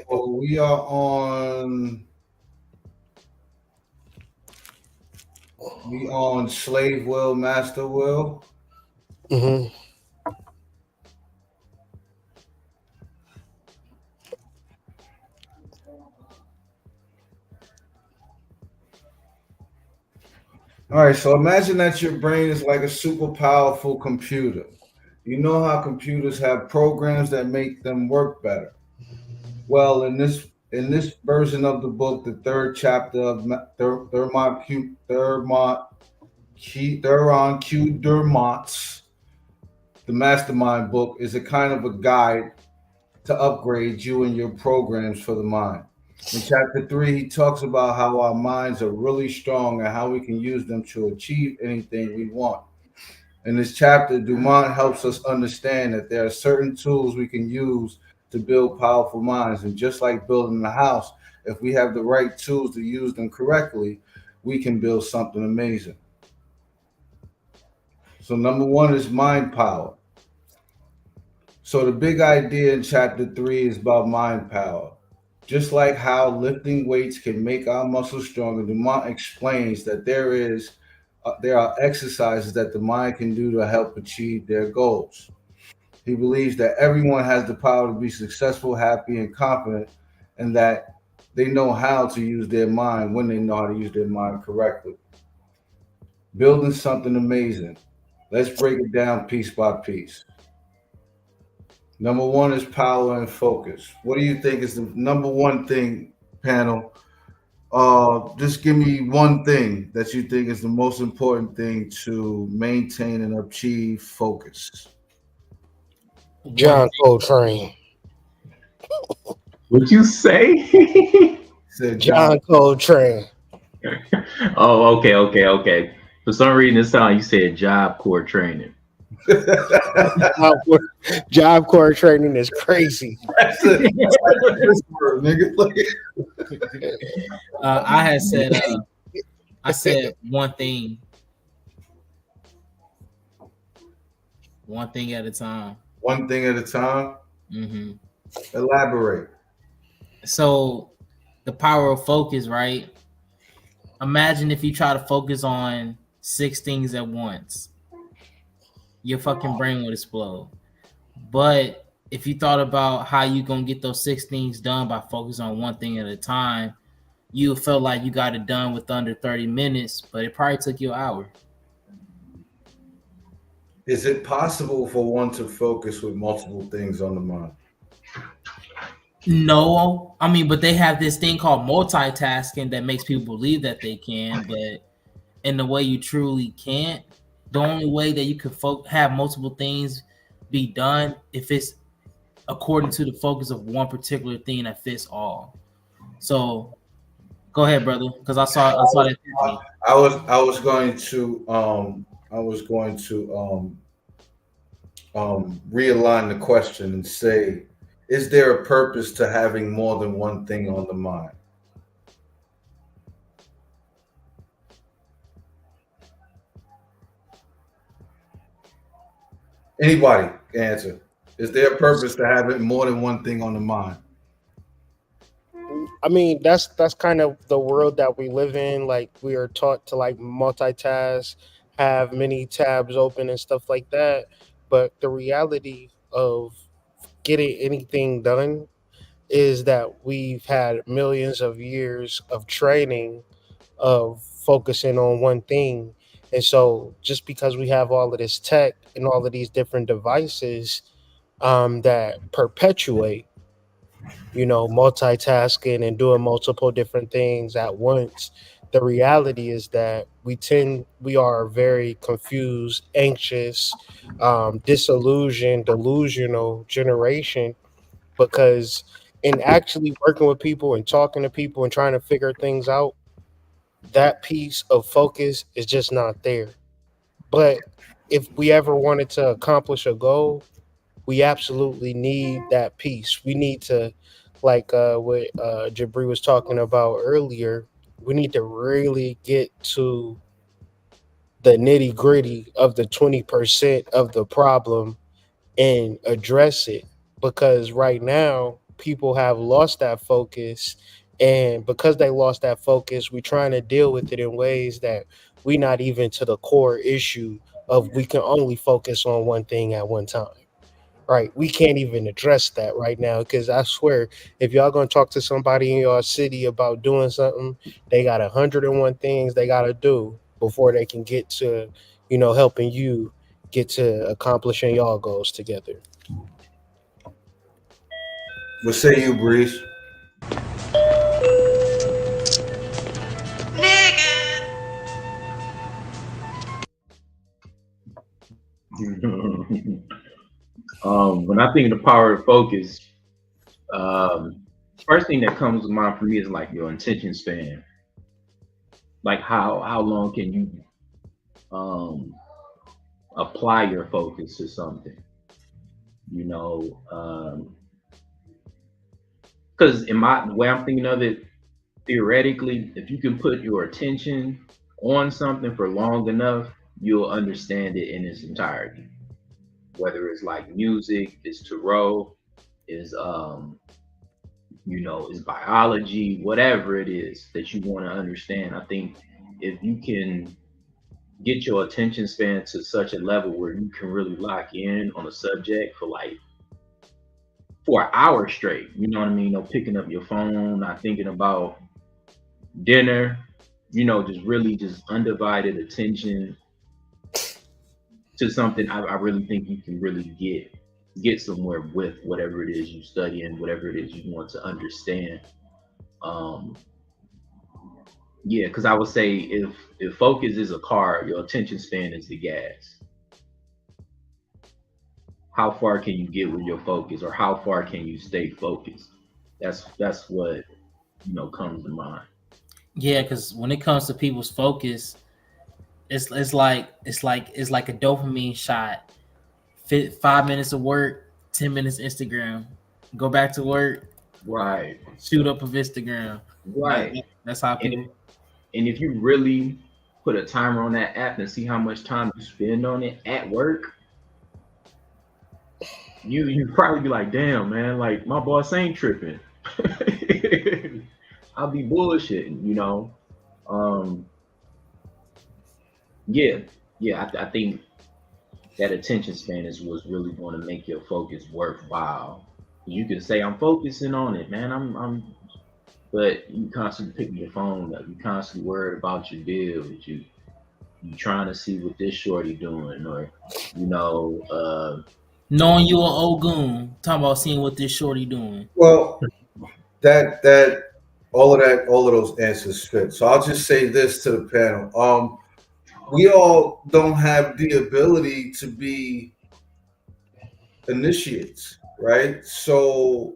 Well, we on slave will, master will. Mm-hmm. All right, so imagine that your brain is like a super powerful computer. You know how computers have programs that make them work better. Well, in this version of the book, the third chapter of Theron Q. Dermott's The Mastermind book is a kind of a guide to upgrade you and your programs for the mind. In chapter 3, he talks about how our minds are really strong and how we can use them to achieve anything we want. In this chapter, Dumont helps us understand that there are certain tools we can use to build powerful minds. And just like building a house, if we have the right tools to use them correctly, we can build something amazing. So, number one is mind power. So, the big idea in chapter 3 is about mind power. Just like how lifting weights can make our muscles stronger, Dumont explains that there are exercises that the mind can do to help achieve their goals. He believes that everyone has the power to be successful, happy, and confident, and that they know how to use their mind when they know how to use their mind correctly. Building something amazing. Let's break it down piece by piece. Number one is power and focus. What do you think is the number one thing, panel, Just give me one thing that you think is the most important thing to maintain and achieve focus. One John Coltrane. What you say? Said John. John Coltrane. Oh, okay. For some reason, this time you said Job Corps training. Job Corps, Job Corps training is crazy. That's like a Chris word, nigga. I had said I said one thing at a time. One thing at a time. Hmm Elaborate. So the power of focus, right? Imagine if you try to focus on 6 things at once, your fucking brain would explode. But if you thought about how you gonna get those 6 things done by focusing on one thing at a time, you felt like you got it done with under 30 minutes, but it probably took you an hour. Is it possible for one to focus with multiple things on the mind? No, I mean, but they have this thing called multitasking that makes people believe that they can, but in the way you truly can't. The only way that you can have multiple things be done if it's according to the focus of one particular thing that fits all. So go ahead, brother, because I saw that. I was going to realign the question and say, is there a purpose to having more than one thing on the mind? Anybody can answer. Is there a purpose to having more than one thing on the mind? I mean, that's kind of the world that we live in. Like we are taught to like multitask, have many tabs open and stuff like that. But the reality of getting anything done is that we've had millions of years of training of focusing on one thing. And so just because we have all of this tech and all of these different devices that perpetuate, multitasking and doing multiple different things at once, the reality is that we are a very confused, anxious, disillusioned, delusional generation because in actually working with people and talking to people and trying to figure things out, that piece of focus is just not there. But if we ever wanted to accomplish a goal, we absolutely need that piece. We need to, like what Jabri was talking about earlier, we need to really get to the nitty gritty of the 20% of the problem and address it, because right now people have lost that focus, and because they lost that focus we're trying to deal with it in ways that we not even to the core issue of we can only focus on one thing at one time. Right, we can't even address that right now because I swear, if y'all gonna talk to somebody in your city about doing something, they got 101 things they gotta do before they can get to, helping you get to accomplishing y'all goals together. What say you, Breeze? When I think of the power of focus, um, first thing that comes to mind for me is like your attention span. Like how long can you um, apply your focus to something? You know, because in my the way I'm thinking of it, theoretically, if you can put your attention on something for long enough, you'll understand it in its entirety. Whether it's like music, is tarot, is is biology, whatever it is that you want to understand. I think if you can get your attention span to such a level where you can really lock in on a subject for like for an hour straight, you know what I mean? No picking up your phone, not thinking about dinner, just really just undivided attention to something. I really think you can really get somewhere with whatever it is you study and whatever it is you want to understand. Um, Yeah, because I would say if focus is a car, your attention span is the gas. How far can you get with your focus, or how far can you stay focused? That's what comes to mind. Yeah, because when it comes to people's focus, it's like a dopamine shot. 5 minutes of work, 10 minutes Instagram. Go back to work, Right, shoot up of Instagram. That, right. that's how And people. if you really put a timer on that app and see how much time you spend on it at work, you probably be like, damn man, like my boss ain't tripping. I'll be bullshitting. Um, yeah, yeah. I think that attention span is what's really going to make your focus worthwhile. You can say I'm focusing on it, man. But you constantly picking your phone up. You constantly worried about your bills. You trying to see what this shorty doing, or you know, uh, Knowing you an old goon, talking about seeing what this shorty doing. Well, all of those answers fit. So I'll just say this to the panel. We all don't have the ability to be initiates, right? So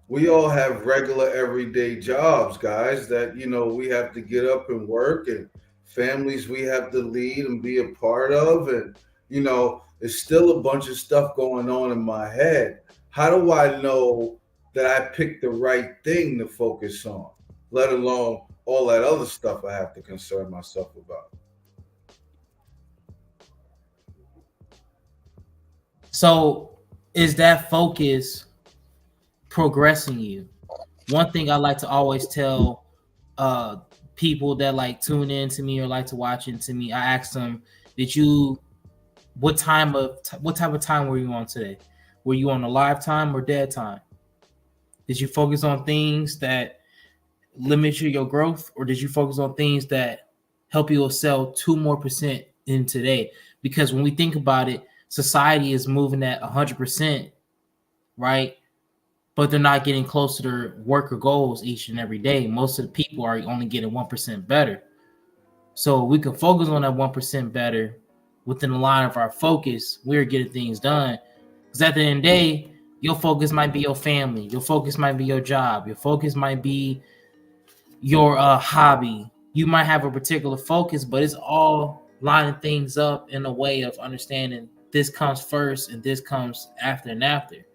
we all have regular everyday jobs, guys, that we have to get up and work, and families we have to lead and be a part of, and there's still a bunch of stuff going on in my head. How do I know that I picked the right thing to focus on, let alone all that other stuff I have to concern myself about? So is that focus progressing you? One thing I like to always tell uh people that like tune in to me or like to watch into me, I ask them, did you what type of time were you on today? Were you on a live time or dead time? Did you focus on things that limit your growth, or did you focus on things that help you excel 2% more in today? Because when we think about it, society is moving at 100%, right? But they're not getting close to their work or goals each and every day. Most of the people are only getting 1% better. So we can focus on that 1% better within the line of our focus. We're getting things done. Because at the end of the day, your focus might be your family. Your focus might be your job. Your focus might be your hobby. You might have a particular focus, but it's all lining things up in a way of understanding this comes first and this comes after and after.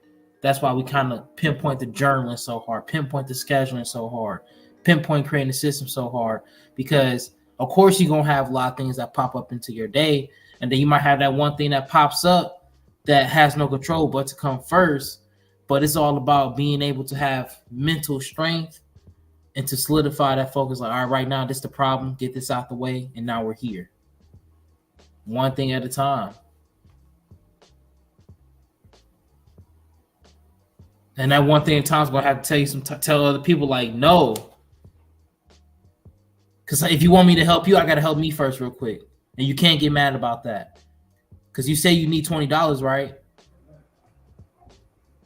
That's why we kind of pinpoint the journaling so hard, pinpoint the scheduling so hard, pinpoint creating the system so hard, because of course you're gonna have a lot of things that pop up into your day, and then you might have that one thing that pops up that has no control but to come first. But it's all about being able to have mental strength and to solidify that focus. Like, all right now this is the problem, get this out the way, and now we're here. One thing at a time. And that one thing at a time is gonna have to tell you tell other people like no. Because if you want me to help you, I gotta help me first real quick. And you can't get mad about that. Because you say you need $20, right?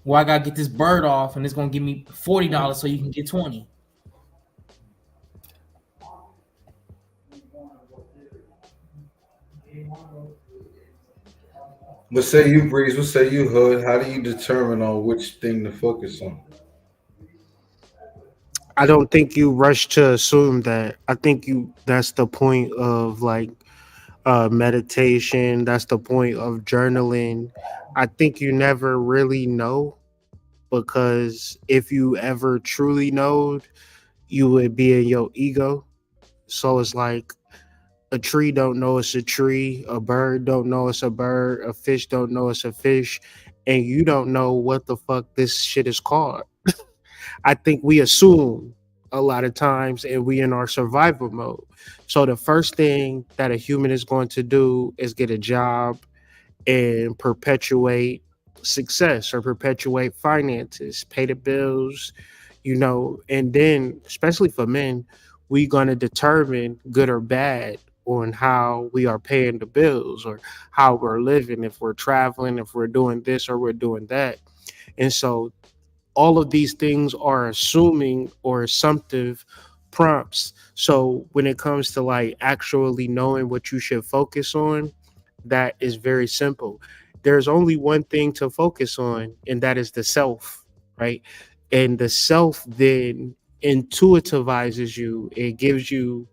Well, I gotta get this bird off, and it's gonna give me $40 so you can get 20. What say you, Breeze? What say you, Hood? How do you determine on which thing to focus on? I don't think you rush to assume that. I think you that's the point of like meditation, that's the point of journaling. I think you never really know, because if you ever truly knowed, you would be in your ego. So it's like a tree don't know it's a tree, a bird don't know it's a bird, a fish don't know it's a fish, and you don't know what the fuck this shit is called. I think we assume a lot of times, and we in our survival mode. So the first thing that a human is going to do is get a job and perpetuate success or perpetuate finances, pay the bills, and then especially for men, we going to determine good or bad on how we are paying the bills or how we're living, if we're traveling, if we're doing this or we're doing that. And so all of these things are assuming or assumptive prompts. So when it comes to like actually knowing what you should focus on, that is very simple. There's only one thing to focus on, and that is the self, right? And the self then intuitivizes you. It gives you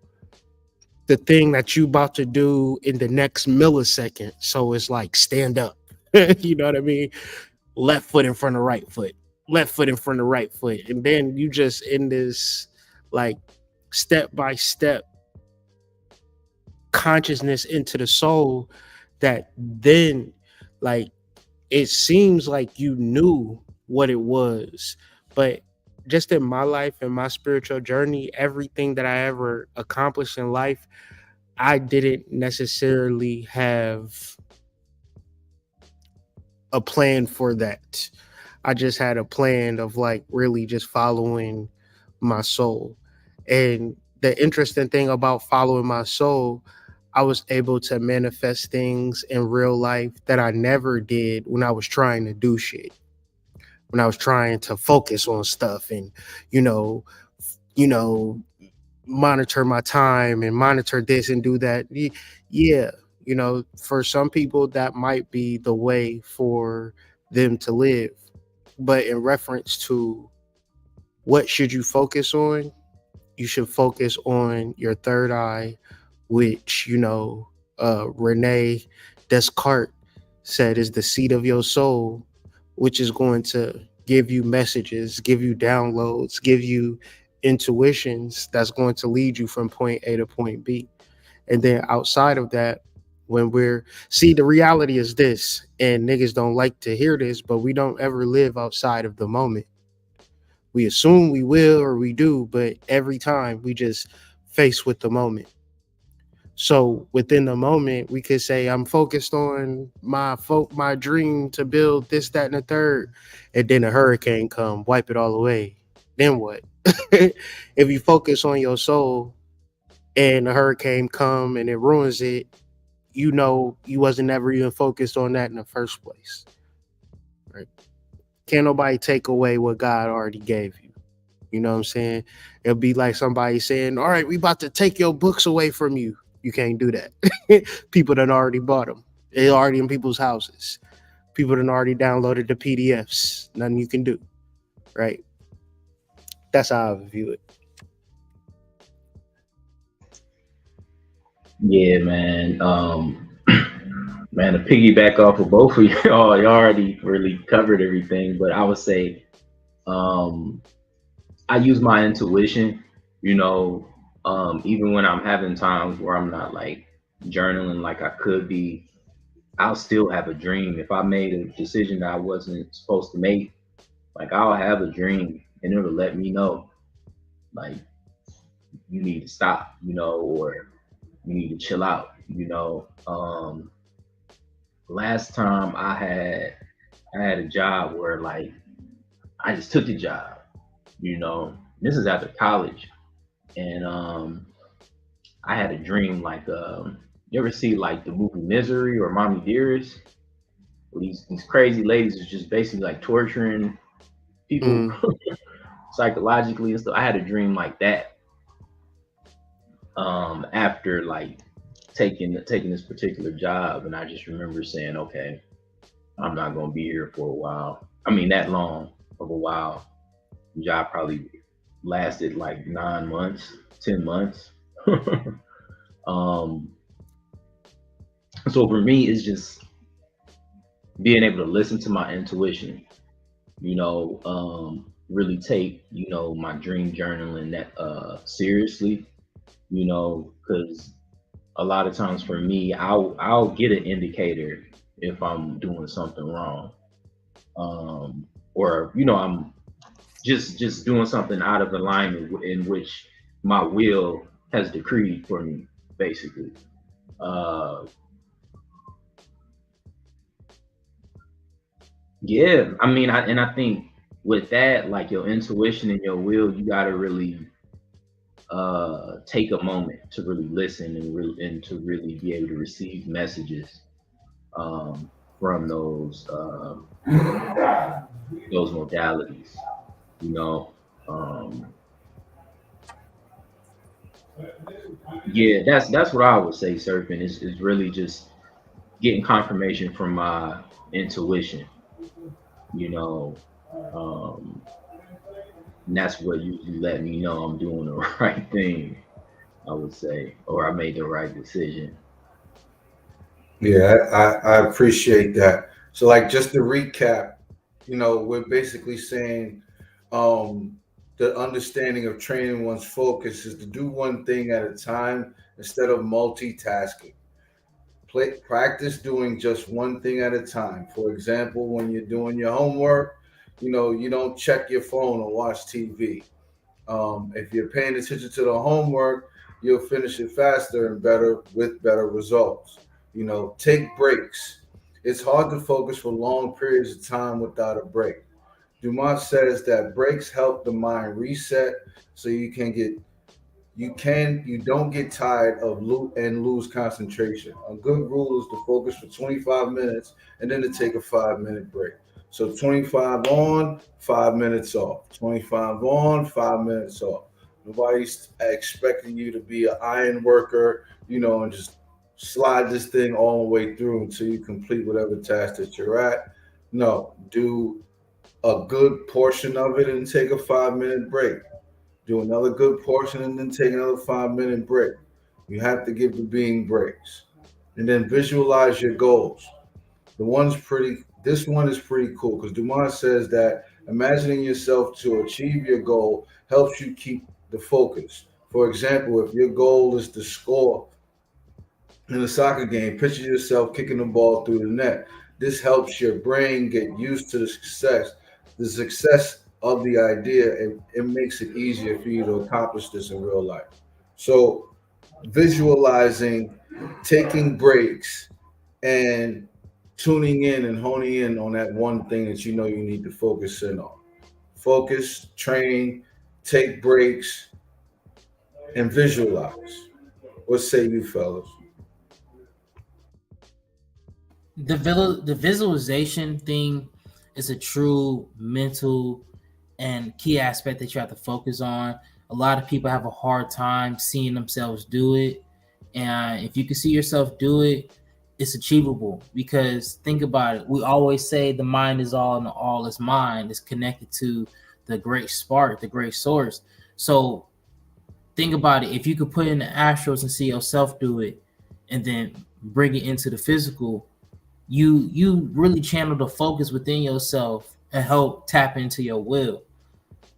the thing that you about to do in the next millisecond. So it's like stand up. You know what I mean? Left foot in front of right foot, left foot in front of right foot. And then you just in this like step by step consciousness into the soul that then like it seems like you knew what it was, but just in my life and my spiritual journey, everything that I ever accomplished in life, I didn't necessarily have a plan for that. I just had a plan of like really just following my soul. And the interesting thing about following my soul, I was able to manifest things in real life that I never did when I was trying to do shit. When I was trying to focus on stuff and, you know, you know, monitor my time and monitor this and do that. Yeah, for some people that might be the way for them to live. But in reference to what should you focus on, you should focus on your third eye, which Rene Descartes said is the seat of your soul, which is going to give you messages, give you downloads, give you intuitions that's going to lead you from point A to point B. And then outside of that, when the reality is this, and niggas don't like to hear this, but we don't ever live outside of the moment. We assume we will or we do, but every time we just face with the moment. So within the moment, we could say, I'm focused on my dream to build this, that, and the third. And then a hurricane come, wipe it all away. Then what? If you focus on your soul and a hurricane come and it ruins it, you wasn't ever even focused on that in the first place. Right? Can't nobody take away what God already gave you. You know what I'm saying? It'll be like somebody saying, all right, we about to take your books away from you. You can't do that. People done already bought them. They're already in people's houses. People done already downloaded the PDFs. Nothing you can do. Right? That's how I view it. Yeah, man. Man, to piggyback off of both of y'all, you already really covered everything. But I would say, I use my intuition. Even when I'm having times where I'm not like journaling like I could be, I'll still have a dream. If I made a decision that I wasn't supposed to make, like I'll have a dream and it'll let me know, like you need to stop, or you need to chill out. Last time I had a job where like I just took the job. This is after college, and I had a dream like you ever see like the movie Misery or Mommy Dearest? Where these crazy ladies is just basically like torturing people psychologically and stuff. I had a dream like that after like taking this particular job, and I just remember saying, okay, I'm not gonna be here for a while. I mean, that long of a while. The job probably lasted like 9 months, 10 months. So for me, it's just being able to listen to my intuition, really take, my dream journaling that seriously, because a lot of times for me, I'll get an indicator if I'm doing something wrong. Or, I'm just doing something out of alignment in which my will has decreed for me, basically. Yeah, I mean, I think with that, like your intuition and your will, you gotta really take a moment to really listen and to really be able to receive messages from those modalities. You know, um, Yeah, that's what I would say. Surfing is really just getting confirmation from my intuition. You know, um, and that's what usually let me know I'm doing the right thing. I would say, or I made the right decision. Yeah, I appreciate that. So, like, just to recap, we're basically saying um, the understanding of training one's focus is to do one thing at a time instead of multitasking. Practice doing just one thing at a time. For example, when you're doing your homework, you don't check your phone or watch TV. If you're paying attention to the homework, you'll finish it faster and better with better results. Take breaks. It's hard to focus for long periods of time without a break. Dumont says that breaks help the mind reset so you don't get tired of and lose concentration. A good rule is to focus for 25 minutes and then to take a 5-minute break. So 25 on, 5 minutes off. 25 on, 5 minutes off. Nobody's expecting you to be an iron worker, and just slide this thing all the way through until you complete whatever task that you're at. No, do a good portion of it and take a 5-minute break. Do another good portion and then take another 5-minute break. You have to give the being breaks. And then visualize your goals. This one is pretty cool because Dumont says that imagining yourself to achieve your goal helps you keep the focus. For example, if your goal is to score in a soccer game, picture yourself kicking the ball through the net. This helps your brain get used to the success of the idea, and it makes it easier for you to accomplish this in real life. So, visualizing, taking breaks, and tuning in and honing in on that one thing that you know you need to focus in on. Focus, train, take breaks, and visualize. What say you, fellas? The visualization thing is a true mental and key aspect that you have to focus on. A lot of people have a hard time seeing themselves do it, and if you can see yourself do it, it's achievable. Because think about it, we always say the mind is all and all is mind. It's connected to the great spark, the great source. So think about it, if you could put in the astrals and see yourself do it and then bring it into the physical, you really channel the focus within yourself and help tap into your will.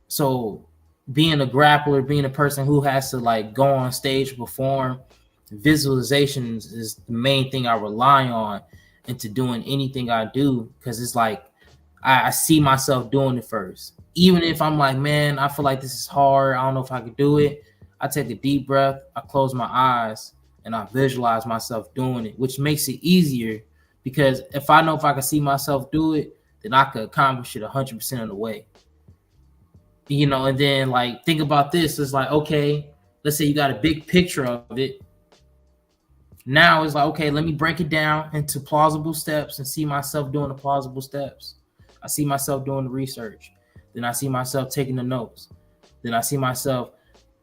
So being a grappler, being a person who has to like go on stage, perform, visualizations is the main thing I rely on into doing anything I do, because it's like I see myself doing it first. Even if I'm like, man, I feel like this is hard, I don't know if I could do it, I take a deep breath, I close my eyes, and I visualize myself doing it, which makes it easier, because if I know if I can see myself do it, then I could accomplish it 100% of the way. And then like think about this. It's like, okay, let's say you got a big picture of it. Now it's like, okay, let me break it down into plausible steps and see myself doing the plausible steps. I see myself doing the research. Then I see myself taking the notes. Then I see myself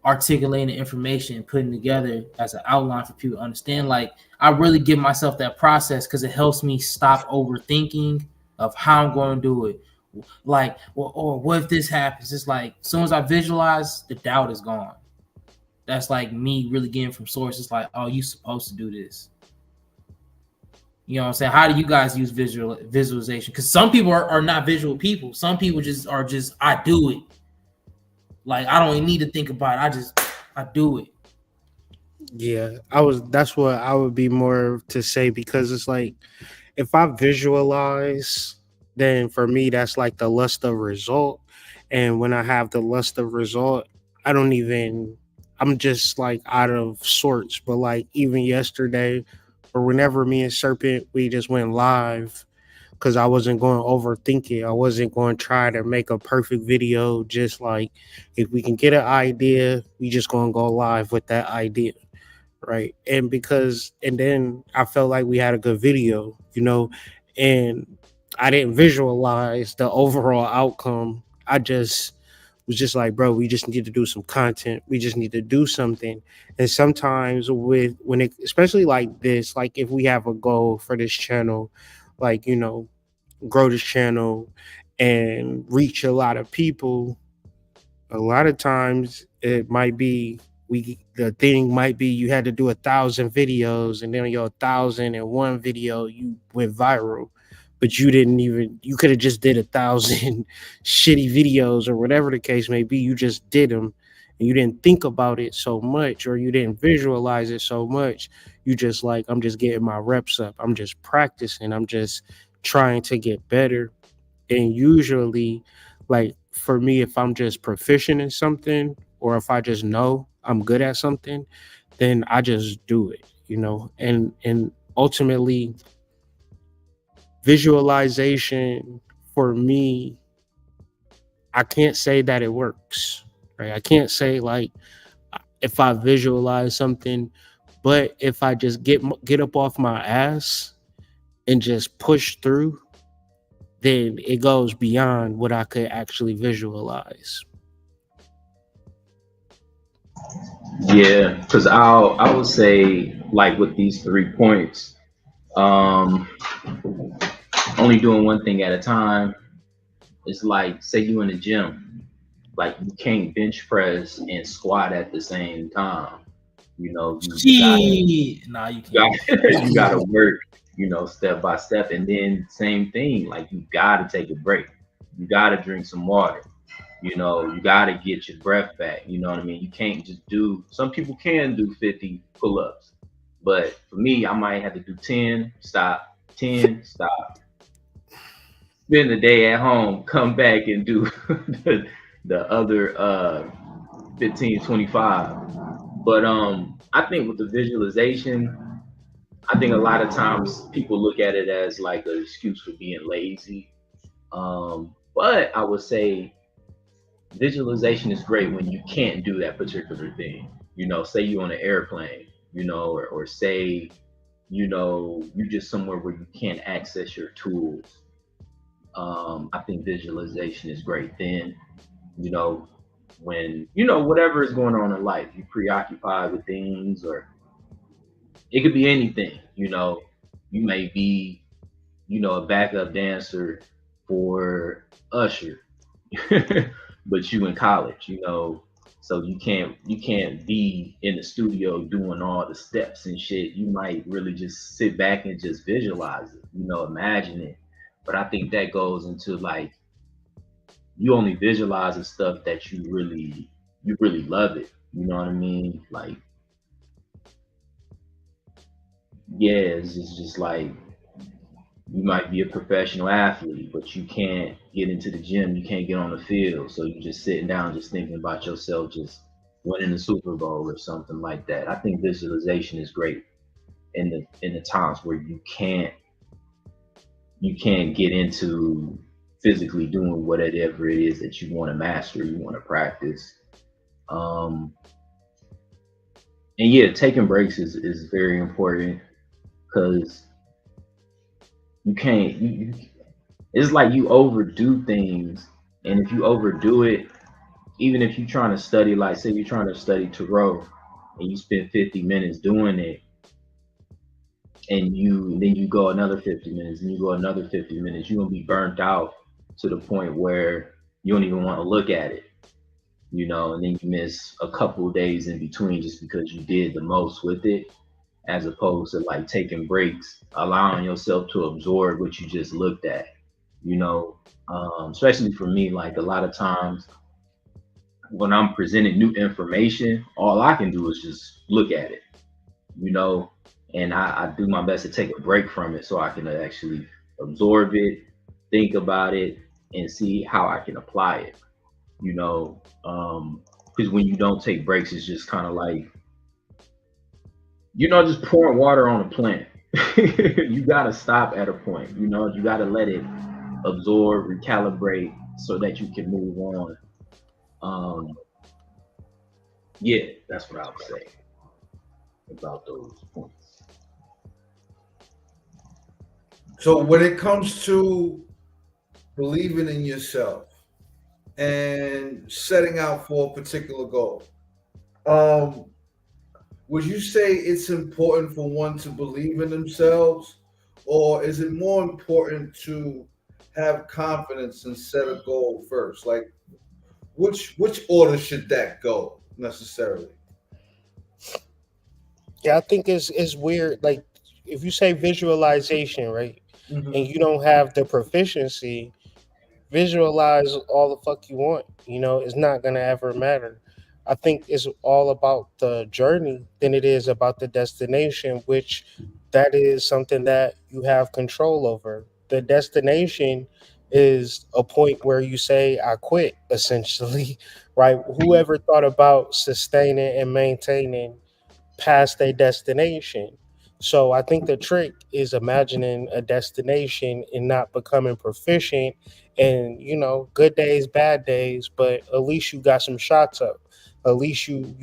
articulating the information and putting together as an outline for people to understand. Like, I really give myself that process because it helps me stop overthinking of how I'm going to do it. Like, well, or what if this happens? It's like, as soon as I visualize, the doubt is gone. That's like me really getting from source. It's like, oh, you supposed to do this. You know what I'm saying? How do you guys use visualization? Because some people are not visual people. Some people just I do it. Like, I don't even need to think about it. I do it. Yeah, that's what I would be more to say, because it's like if I visualize, then for me that's like the lust of result. And when I have the lust of result, I don't even I'm just like out of sorts. But like even yesterday, or whenever me and Serpent we just went live, because I wasn't going to overthink it. I wasn't going to try to make a perfect video. Just like if we can get an idea, we just going to go live with that idea, right? And then I felt like we had a good video, and I didn't visualize the overall outcome. I just was just like, bro, we just need to do some content. We just need to do something. And sometimes with when it, especially like this, like if we have a goal for this channel, like, you know, grow this channel and reach a lot of people, a lot of times it might be the thing might be you had to do 1,000 videos, and then on your 1,001 video you went viral, but you didn't even, you could have just did 1,000 shitty videos or whatever the case may be. You just did them and you didn't think about it so much, or you didn't visualize it so much. You just like, I'm just getting my reps up, I'm just practicing, I'm just trying to get better. And usually, like for me, if I'm just proficient in something, or if I just know I'm good at something, then I just do it, you know. And ultimately, visualization for me, I can't say that it works, right? I can't say like if I visualize something, but if I just get up off my ass and just push through, then it goes beyond what I could actually visualize. Yeah, because I would say like with these 3 points, um, only doing one thing at a time. It's like say you in the gym, like you can't bench press and squat at the same time. You gotta Shit. Nah, you you can't. gotta, you gotta work, step by step, and then same thing, like you gotta take a break. You gotta drink some water. You gotta get your breath back. You know what I mean? You can't just do. Some people can do 50 pull-ups, but for me, I might have to do 10, stop, 10, stop, spend the day at home, come back and do the other 15, 25. But I think with the visualization, I think a lot of times people look at it as like an excuse for being lazy. But I would say visualization is great when you can't do that particular thing. Say you're on an airplane, or say, you're just somewhere where you can't access your tools. I think visualization is great. Then, you know, when, whatever is going on in life, you're preoccupied with things, or it could be anything, you may be, a backup dancer for Usher, but you in college, so you can't be in the studio doing all the steps and shit. You might really just sit back and just visualize it, imagine it. But I think that goes into like you only visualizing stuff that you really love it. You know what I mean? Like, yeah, it's just like you might be a professional athlete, but you can't get into the gym, you can't get on the field. So you're just sitting down, just thinking about yourself, just winning the Super Bowl or something like that. I think visualization is great in the times where you can't get into physically doing whatever it is that you want to master, you want to practice. Um, and yeah, taking breaks is very important because you can't it's like you overdo things, and if you overdo it, even if you're trying to study, like say you're trying to study Tarot and you spend 50 minutes doing it, and then you go another 50 minutes and you go another 50 minutes, you're gonna be burnt out to the point where you don't even want to look at it, and then you miss a couple of days in between just because you did the most with it, as opposed to like taking breaks, allowing yourself to absorb what you just looked at, you know. Especially for me, like a lot of times when I'm presenting new information, all I can do is just look at it, you know, and I do my best to take a break from it so I can actually absorb it, think about it, and see how I can apply it, you know. Because when you don't take breaks, it's just kind of like, just pouring water on a plant. You got to stop at a point, you got to let it absorb, recalibrate so that you can move on. Um, yeah, that's what I would say about those points. So when it comes to believing in yourself, and setting out for a particular goal. Um, would you say it's important for one to believe in themselves, or is it more important to have confidence and set a goal first? Like, which order should that go necessarily? Yeah, I think it's weird. Like if you say visualization, right, and Hmm. you don't have the proficiency, visualize all the fuck you want. It's not gonna ever matter. I think it's all about the journey than it is about the destination, which that is something that you have control over. The destination is a point where you say, I quit, essentially, right? Whoever thought about sustaining and maintaining past a destination. So I think the trick is imagining a destination and not becoming proficient and good days, bad days, but at least you got some shots up. At least you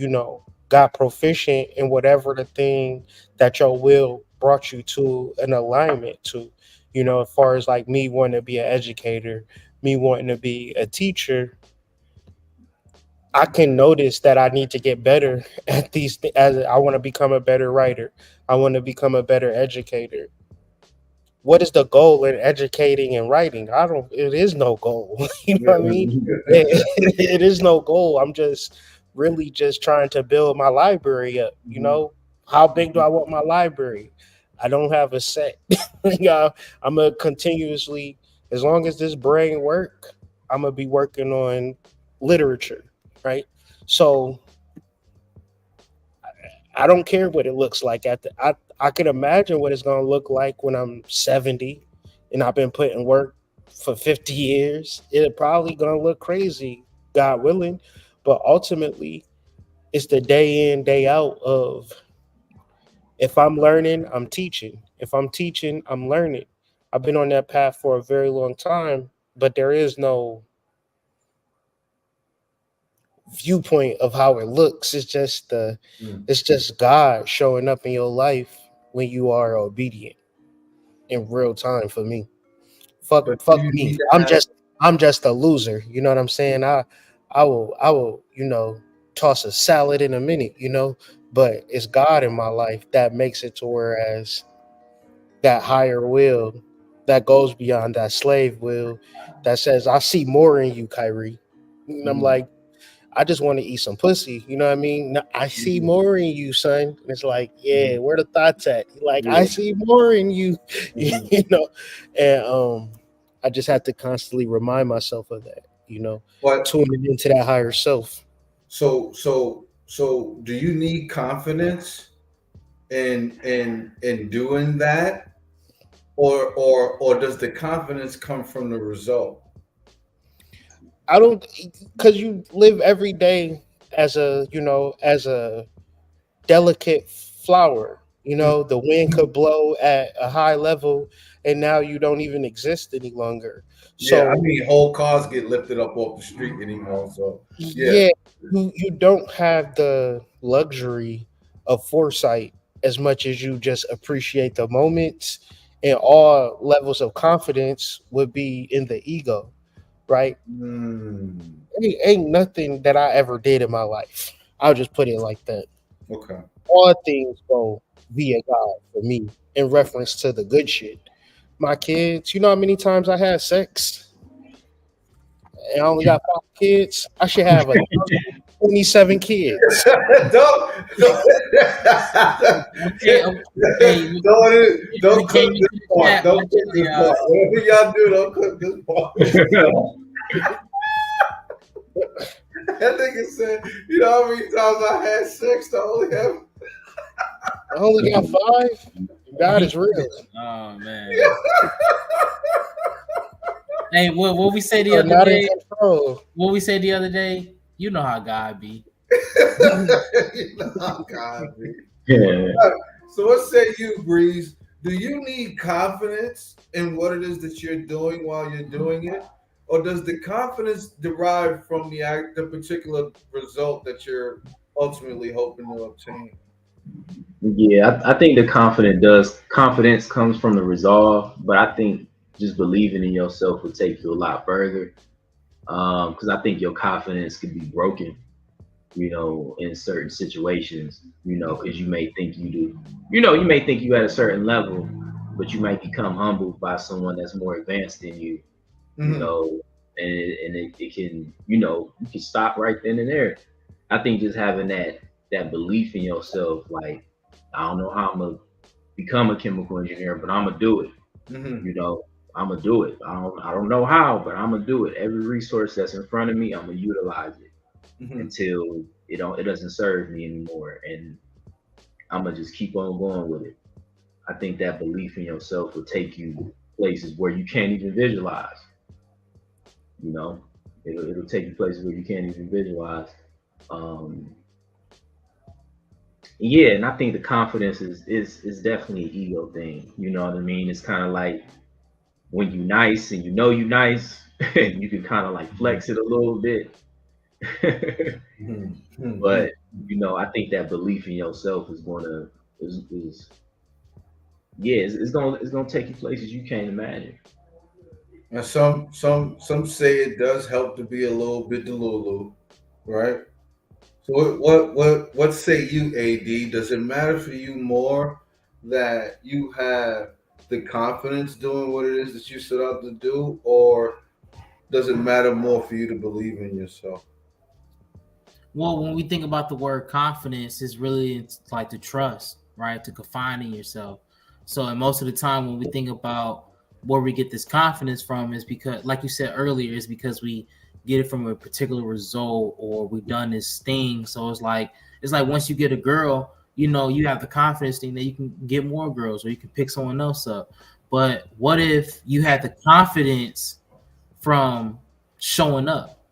got proficient in whatever the thing that your will brought you to an alignment to. As far as like me wanting to be an educator, me wanting to be a teacher, I can notice that I need to get better at these. As I want to become a better writer, I want to become a better educator. What is the goal in educating and writing? I don't. It is no goal. You know what I mean? It is no goal. I'm just really just trying to build my library up. Hmm. How big do I want my library? I don't have a set. Yeah, I'm gonna continuously, as long as this brain work, I'm gonna be working on literature, right? So I don't care what it looks like I can imagine what it's gonna look like when I'm 70 and I've been putting work for 50 years. It's probably gonna look crazy, God willing. But ultimately, it's the day in, day out of if I'm learning, I'm teaching. If I'm teaching, I'm learning. I've been on that path for a very long time, but there is no viewpoint of how it looks. It's just God showing up in your life when you are obedient in real time for me. But do Fuck you me. need to I'm just a loser. You know what I'm saying? I will toss a salad in a minute. But it's God in my life that makes it to whereas that higher will that goes beyond that slave will that says, I see more in you, Kyrie. And I'm have? like, I just want to eat some pussy. You know what I mean? No, I see more in you, son. And it's like, yeah, Mhm. where the thoughts at? Like, I Yeah. see more in you, Mhm. you know. And I just have to constantly remind myself of that, But tuning into that higher self. so do you need confidence in doing that, or does the confidence come from the result? I don't, because you live every day as a delicate flower. The wind could blow at a high level, and now you don't even exist any longer. Yeah, I So mean, whole cars get lifted up off the street anymore. So yeah. yeah, you don't have the luxury of foresight as much as you just appreciate the moments, and all levels of confidence would be in the ego, right? Mm, Ain't nothing that I ever did in my life. I'll just put it like that. okay. All things go via God for me in reference to the good shit. My kids, you know how many times I had sex and I only got 5 kids? I should have a 27 kids. don't Okay, okay. don't We cook came into this the part. chat. Don't cook this part. Whatever y'all do, don't cook this part. That nigga said, you know how many times I had sex to only have. I only got 5. God is real. Oh man. Hey, what we say the Are other not in day? control. What we say the other day? You know how God be. You know how God be. Yeah. So what say you, Breeze? Do you need confidence in what it is that you're doing while you're doing it? Or does the confidence derive from the particular result that you're ultimately hoping to obtain? Yeah, I think the confidence comes from the resolve, but I think just believing in yourself will take you a lot further. Because I think your confidence can be broken, in certain situations, because you may think you do, you may think you at a certain level, but you might become humbled by someone that's more advanced than you, you Mhm. know, and it can, you can stop right then and there. I think just having that belief in yourself, like, I don't know how I'm gonna become a chemical engineer, but I'm gonna do it. Mhm. You know, I'm gonna do it. I don't know how, but I'm gonna do it. Every resource that's in front of me, I'm gonna utilize it Mhm. until it doesn't serve me anymore, and I'm gonna just keep on going with it. I think that belief in yourself will take you places where you can't even visualize. You know, it'll take you places where you can't even visualize. Um, yeah, and I think the confidence is definitely an ego thing. You know what I mean? It's kind of like when you nice and you nice, and you can kind of like flex it a little bit. Mhm. Mhm. But I think that belief in yourself is gonna is yeah, it's gonna take you places you can't imagine. And some say it does help to be a little bit delulu, right? So what say you, AD? Does it matter for you more that you have the confidence doing what it is that you set out to do, or does it matter more for you to believe in yourself? Well, when we think about the word confidence, it's really it's like to trust, right? To confide in yourself. So, and most of the time, when we think about where we get this confidence from, is because, like you said earlier, is because we get it from a particular result or we've done this thing. So it's like once you get a girl, you have the confidence thing that you can get more girls or you can pick someone else up. But what if you had the confidence from showing up?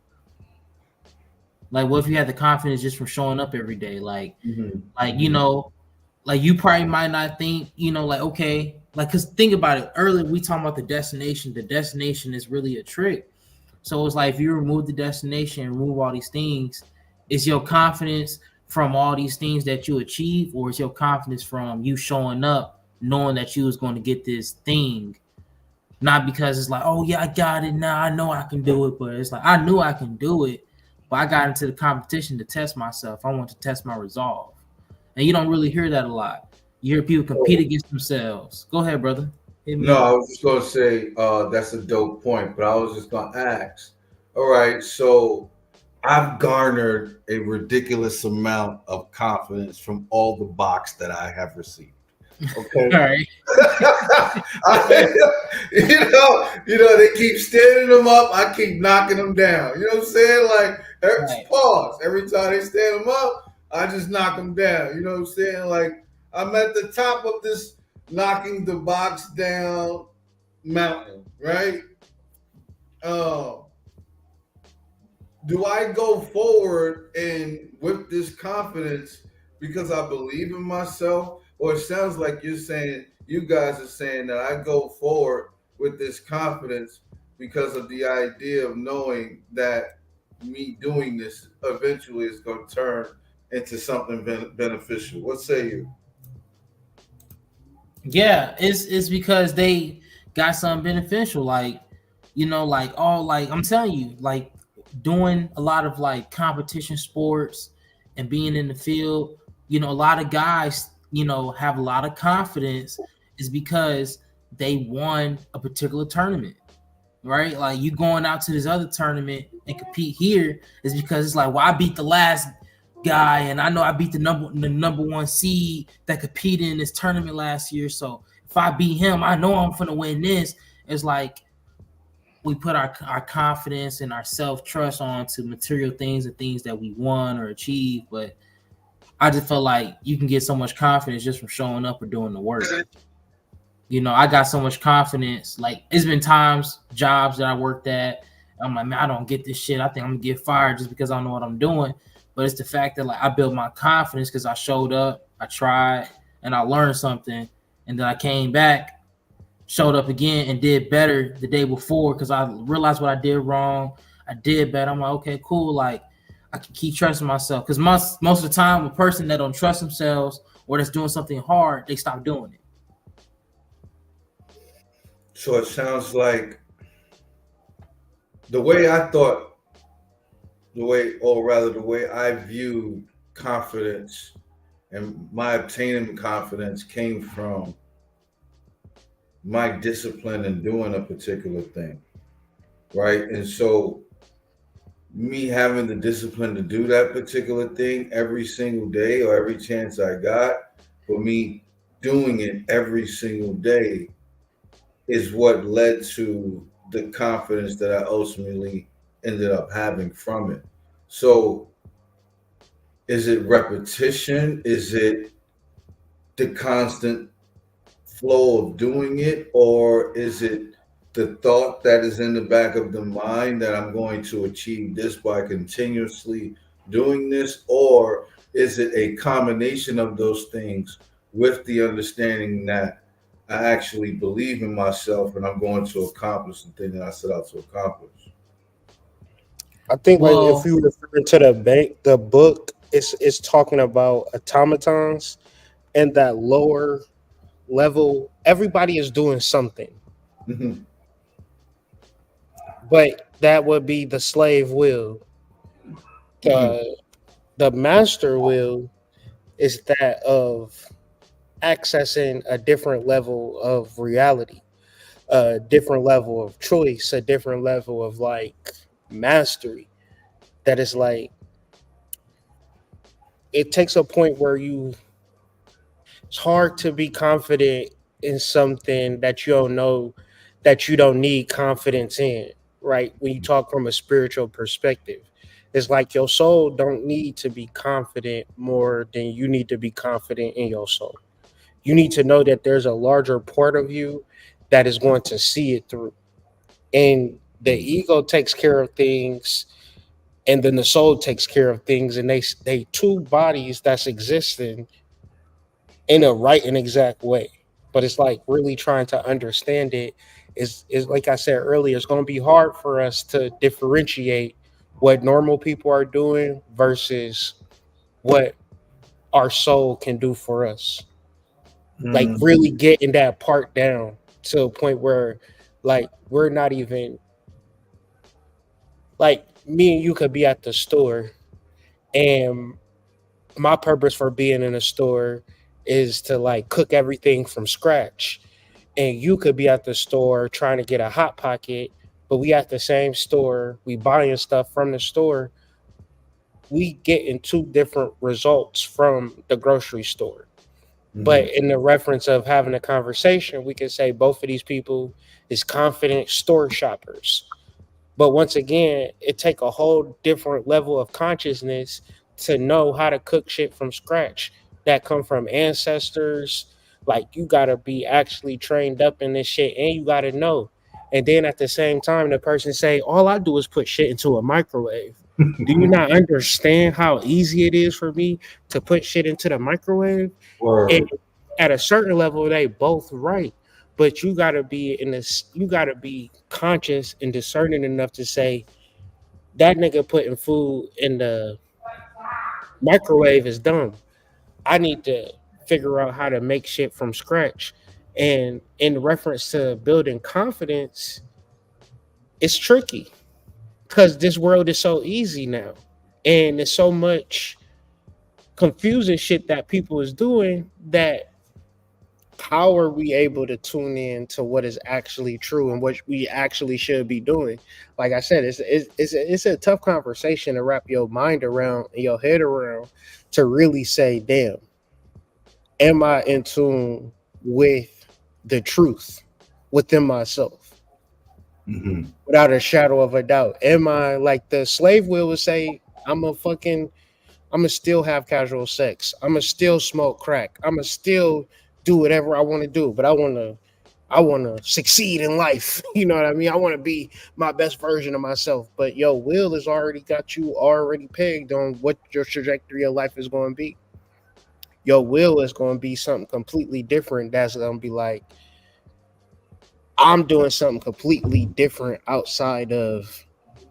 Like, what if you had the confidence just from showing up every day? Mhm. Like Mhm. like you probably might not think, like okay, like because think about it. Earlier we talking about the destination. The destination is really a trick. So it's like if you remove the destination, remove all these things, is your confidence from all these things that you achieve, or is your confidence from you showing up, knowing that you was going to get this thing? Not because it's like, oh yeah, I got it now. I know I can do it, but it's like I knew I can do it, but I got into the competition to test myself. I want to test my resolve, and you don't really hear that a lot. You hear people compete against themselves. Go ahead, brother. Hit me No, I up. was just gonna say that's a dope point, but I was just gonna ask. All right, so I've garnered a ridiculous amount of confidence from all the box that I have received. Okay. All right. I, they keep standing them up. I keep knocking them down. You know what I'm saying? Like, Right. pause. Every time they stand them up, I just knock them down. You know what I'm saying? Like, I'm at the top of this knocking the box down mountain, right? Um, do I go forward and with this confidence because I believe in myself? Or it sounds like you guys are saying that I go forward with this confidence because of the idea of knowing that me doing this eventually is going to turn into something beneficial. What say you? Yeah, it's because they got something beneficial, like like all like I'm telling you, like doing a lot of like competition sports and being in the field. A lot of guys, have a lot of confidence is because they won a particular tournament, right? Like you going out to this other tournament and compete here is because it's like, well, I beat the last guy, and I know I beat the number one seed that competed in this tournament last year. So if I beat him, I know I'm gonna win this. It's like we put our confidence and our self trust on to material things and things that we won or achieved. But I just felt like you can get so much confidence just from showing up or doing the work. I got so much confidence. Like it's been times, jobs that I worked at, I'm like, man, I don't get this shit. I think I'm gonna get fired just because I know what I'm doing. But it's the fact that like I built my confidence because I showed up, I tried, and I learned something, and then I came back, showed up again, and did better the day before because I realized what I did wrong. I did better. I'm like, okay, cool. Like I can keep trusting myself because most of the time, a person that don't trust themselves or that's doing something hard, they stop doing it. So it sounds like the way I thought, the way, or rather, the way I viewed confidence and my obtaining confidence came from my discipline in doing a particular thing, right? And so, me having the discipline to do that particular thing every single day or every chance I got, for me doing it every single day is what led to the confidence that I ultimately ended up having from it. So, is it repetition? Is it the constant flow of doing it? Or is it the thought that is in the back of the mind that I'm going to achieve this by continuously doing this? Or is it a combination of those things with the understanding that I actually believe in myself and I'm going to accomplish the thing that I set out to accomplish? I think like if Well, you refer to the book, it's talking about automatons and that lower level. Everybody is doing something, Mhm. but that would be the slave will. Mhm. The master will is that of accessing a different level of reality, a different level of choice, a different level of like mastery. That is like it takes a point where you it's hard to be confident in something that you don't know, that you don't need confidence in, right? When you talk from a spiritual perspective, it's like your soul don't need to be confident more than you need to be confident in your soul. You need to know that there's a larger part of you that is going to see it through. And the ego takes care of things, and then the soul takes care of things, and they two bodies that's existing in a right and exact way. But it's like really trying to understand it is like I said earlier, it's gonna be hard for us to differentiate what normal people are doing versus what our soul can do for us. Like really Mm. getting that part down to a point where like we're not even like me and you could be at the store, and my purpose for being in a store is to like cook everything from scratch, and you could be at the store trying to get a hot pocket, but we at the same store, we buying stuff from the store, we getting two different results from the grocery store. But Mhm. in the reference of having a conversation, we can say both of these people is confident store shoppers. But once again, it take a whole different level of consciousness to know how to cook shit from scratch that come from ancestors. Like you gotta be actually trained up in this shit, and you gotta know. And then at the same time, the person say, "All I do is put shit into a microwave." Do you not understand how easy it is for me to put shit into the microwave? And Word. at a certain level, they both right, but you gotta be in this. You gotta be conscious and discerning enough to say that nigga putting food in the microwave is dumb. I need to figure out how to make shit from scratch. And in reference to building confidence, it's tricky because this world is so easy now, and there's so much confusing shit that people is doing that how are we able to tune in to what is actually true and what we actually should be doing? Like I said, it's a tough conversation to wrap your mind around and your head around to really say, damn, am I in tune with the truth within myself? Mhm. Without a shadow of a doubt. Am I like the slave will would say, I'm gonna still have casual sex. I'm gonna still smoke crack. I'm gonna still do whatever I want to do, but I want to succeed in life. You know what I mean? I want to be my best version of myself. But yo, will has already got you already pegged on what your trajectory of life is going to be. Your will is going to be something completely different. That's going to be like, I'm doing something completely different outside of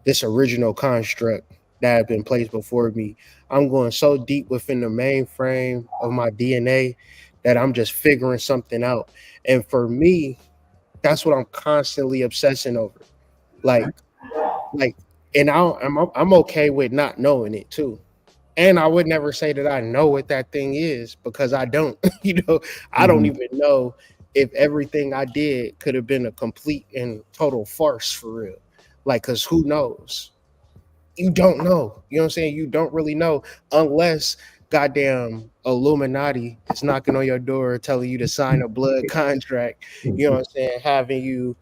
this original construct that had been placed before me. I'm going so deep within the mainframe of my DNA that I'm just figuring something out. And for me, that's what I'm constantly obsessing over. Like Like, and I'm okay with not knowing it too. And I would never say that I know what that thing is because I don't. I don't Mhm. even know if everything I did could have been a complete and total farce for real. Like, cause who knows? You don't know. You know what I'm saying? You don't really know unless goddamn Illuminati is knocking on your door telling you to sign a blood contract. You know what I'm saying? Having you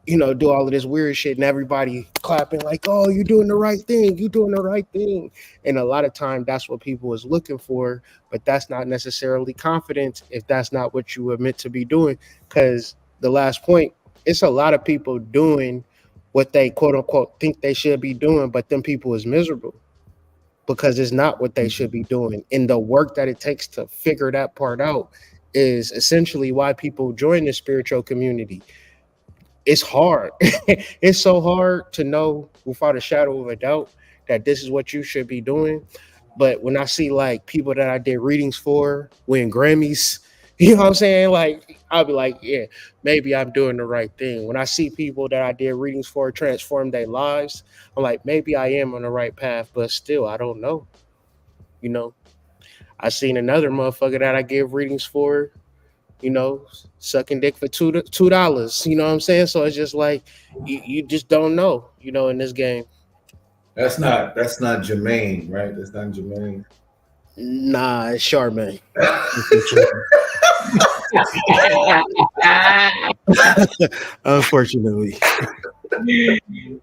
do all of this weird shit and everybody clapping like, oh, you're doing the right thing. You're doing the right thing. And a lot of time that's what people is looking for, but that's not necessarily confidence if that's not what you were meant to be doing. Cause the last point, it's a lot of people doing what they quote unquote think they should be doing, but them people is miserable because it's not what they should be doing. And the work that it takes to figure that part out is essentially why people join the spiritual community. It's hard. It's so hard to know without a shadow of a doubt that this is what you should be doing. But when I see like people that I did readings for win Grammys, you know what I'm saying? Like I'll be like, yeah, maybe I'm doing the right thing. When I see people that I did readings for transform their lives, I'm like, maybe I am on the right path, but still I don't know. You know, I seen another motherfucker that I give readings for, sucking dick for $2. You know what I'm saying? So it's just like you just don't know, in this game. That's not Jermaine, right? That's not Jermaine. Nah, it's Charmaine. Unfortunately. Unfortunately.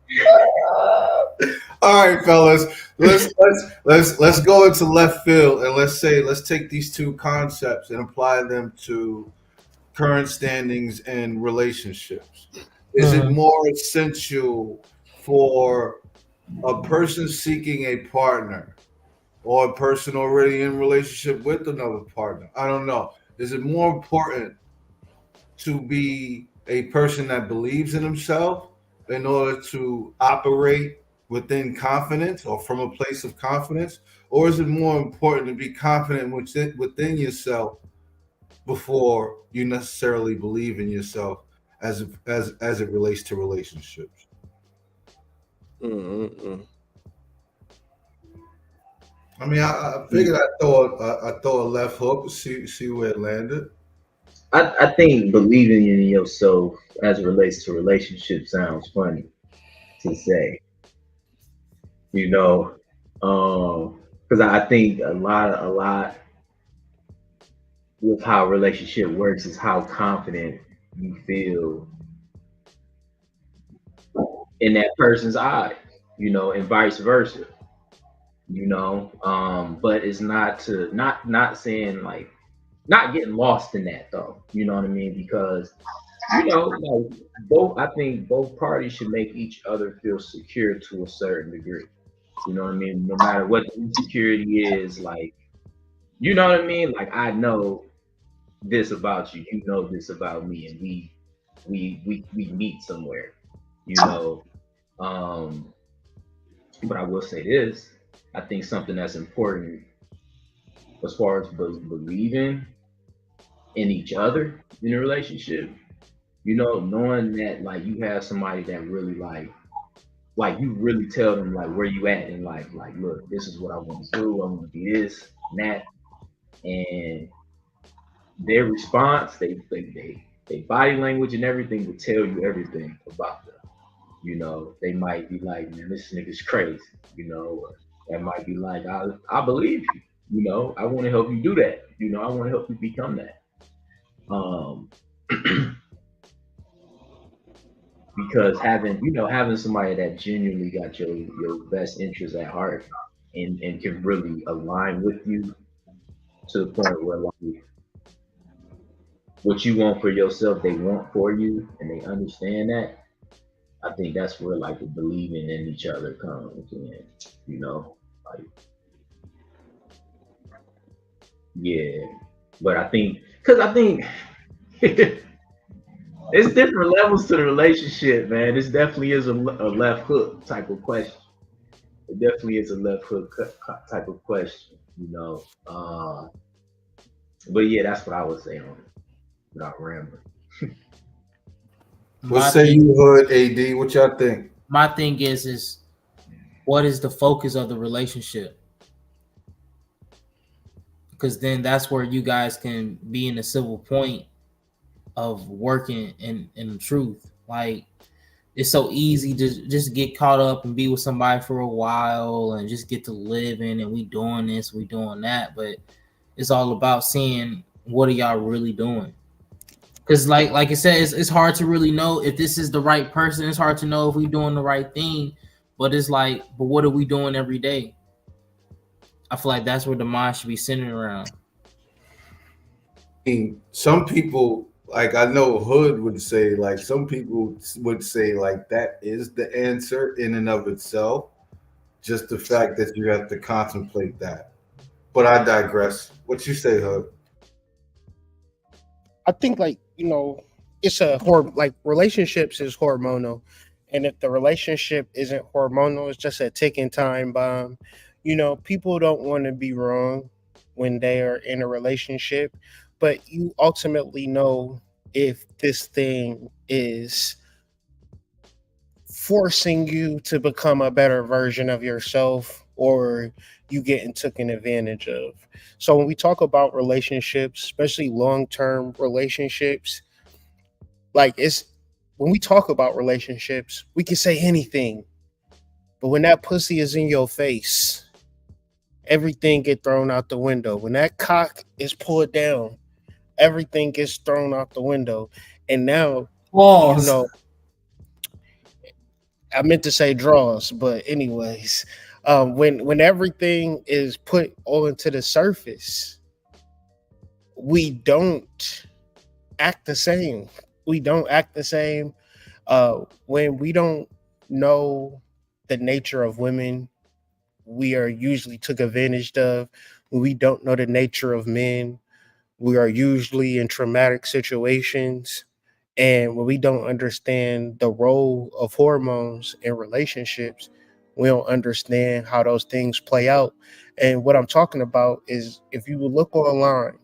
All right, fellas. Let's go into left field and let's take these two concepts and apply them to current standings and relationships. Is it Mhm. more essential for a person seeking a partner or a person already in relationship with another partner? I don't know. Is it more important to be a person that believes in himself in order to operate within confidence or from a place of confidence? Or is it more important to be confident within yourself before you necessarily believe in yourself as it relates to relationships? Mm-mm-mm. I mean, I figured I throw a left hook, see where it landed. I think believing in yourself as it relates to relationships sounds funny to say, you know, because I think a lot with how a relationship works is how confident you feel in that person's eyes, and vice versa, but it's not to not saying like not getting lost in that though, you know what I mean? Because like both I think both parties should make each other feel secure to a certain degree. You know what I mean? No matter what the insecurity is, like you know what I mean? Like I know this about you, you know this about me, and we meet somewhere, you know. Um, but I will say this, I think something that's important as far as believing in each other in a relationship, knowing that like you have somebody that really like you really tell them like where you at in life, like look, this is what I want to do, I want to do this and that, and their response, they body language and everything will tell you everything about them. They might be like, man, this nigga's crazy, or that might be like, I believe you, I want to help you do that, I want to help you become that. Um, because having somebody that genuinely got your best interests at heart and can really align with you to the point where like what you want for yourself, they want for you, and they understand that. I think that's where like the believing in each other comes in, like yeah. But I think because I think it's different levels to the relationship, man. This definitely is a left hook type of question. It definitely is a left hook type of question, But yeah, that's what I would say on it without rambling. What My say thing, you, Hood AD? What y'all think? my thing is what is the focus of the relationship? Because then that's where you guys can be in the civil point of working in the truth. Like it's so easy to just get caught up and be with somebody for a while and just get to living and we doing this, we doing that, but it's all about seeing what are y'all really doing. Because like I said, it's hard to really know if this is the right person. It's hard to know if we doing the right thing, but it's like, but what are we doing every day? I feel like that's where the mind should be centered around. mean, some people, like I know Hood would say, like some people would say, like that is the answer in and of itself. Just the fact that you have to contemplate that. But I digress. What you say, Hood? I think like it's like relationships is hormonal, and if the relationship isn't hormonal, it's just a ticking time bomb. People don't want to be wrong when they are in a relationship, but you ultimately know if this thing is forcing you to become a better version of yourself or you getting taken advantage of. So when we talk about relationships, especially long-term relationships, like it's when we talk about relationships, we can say anything. But when that pussy is in your face, everything get thrown out the window. When that cock is pulled down, everything gets thrown out the window. And now, you Pause. know, I meant to say draws, but anyways, when everything is put onto the surface, we don't act the same. We don't act the same. When we don't know the nature of women, we are usually took advantage of. When we don't know the nature of men, we are usually in traumatic situations. And when we don't understand the role of hormones in relationships, we don't understand how those things play out. And what I'm talking about is if you look online,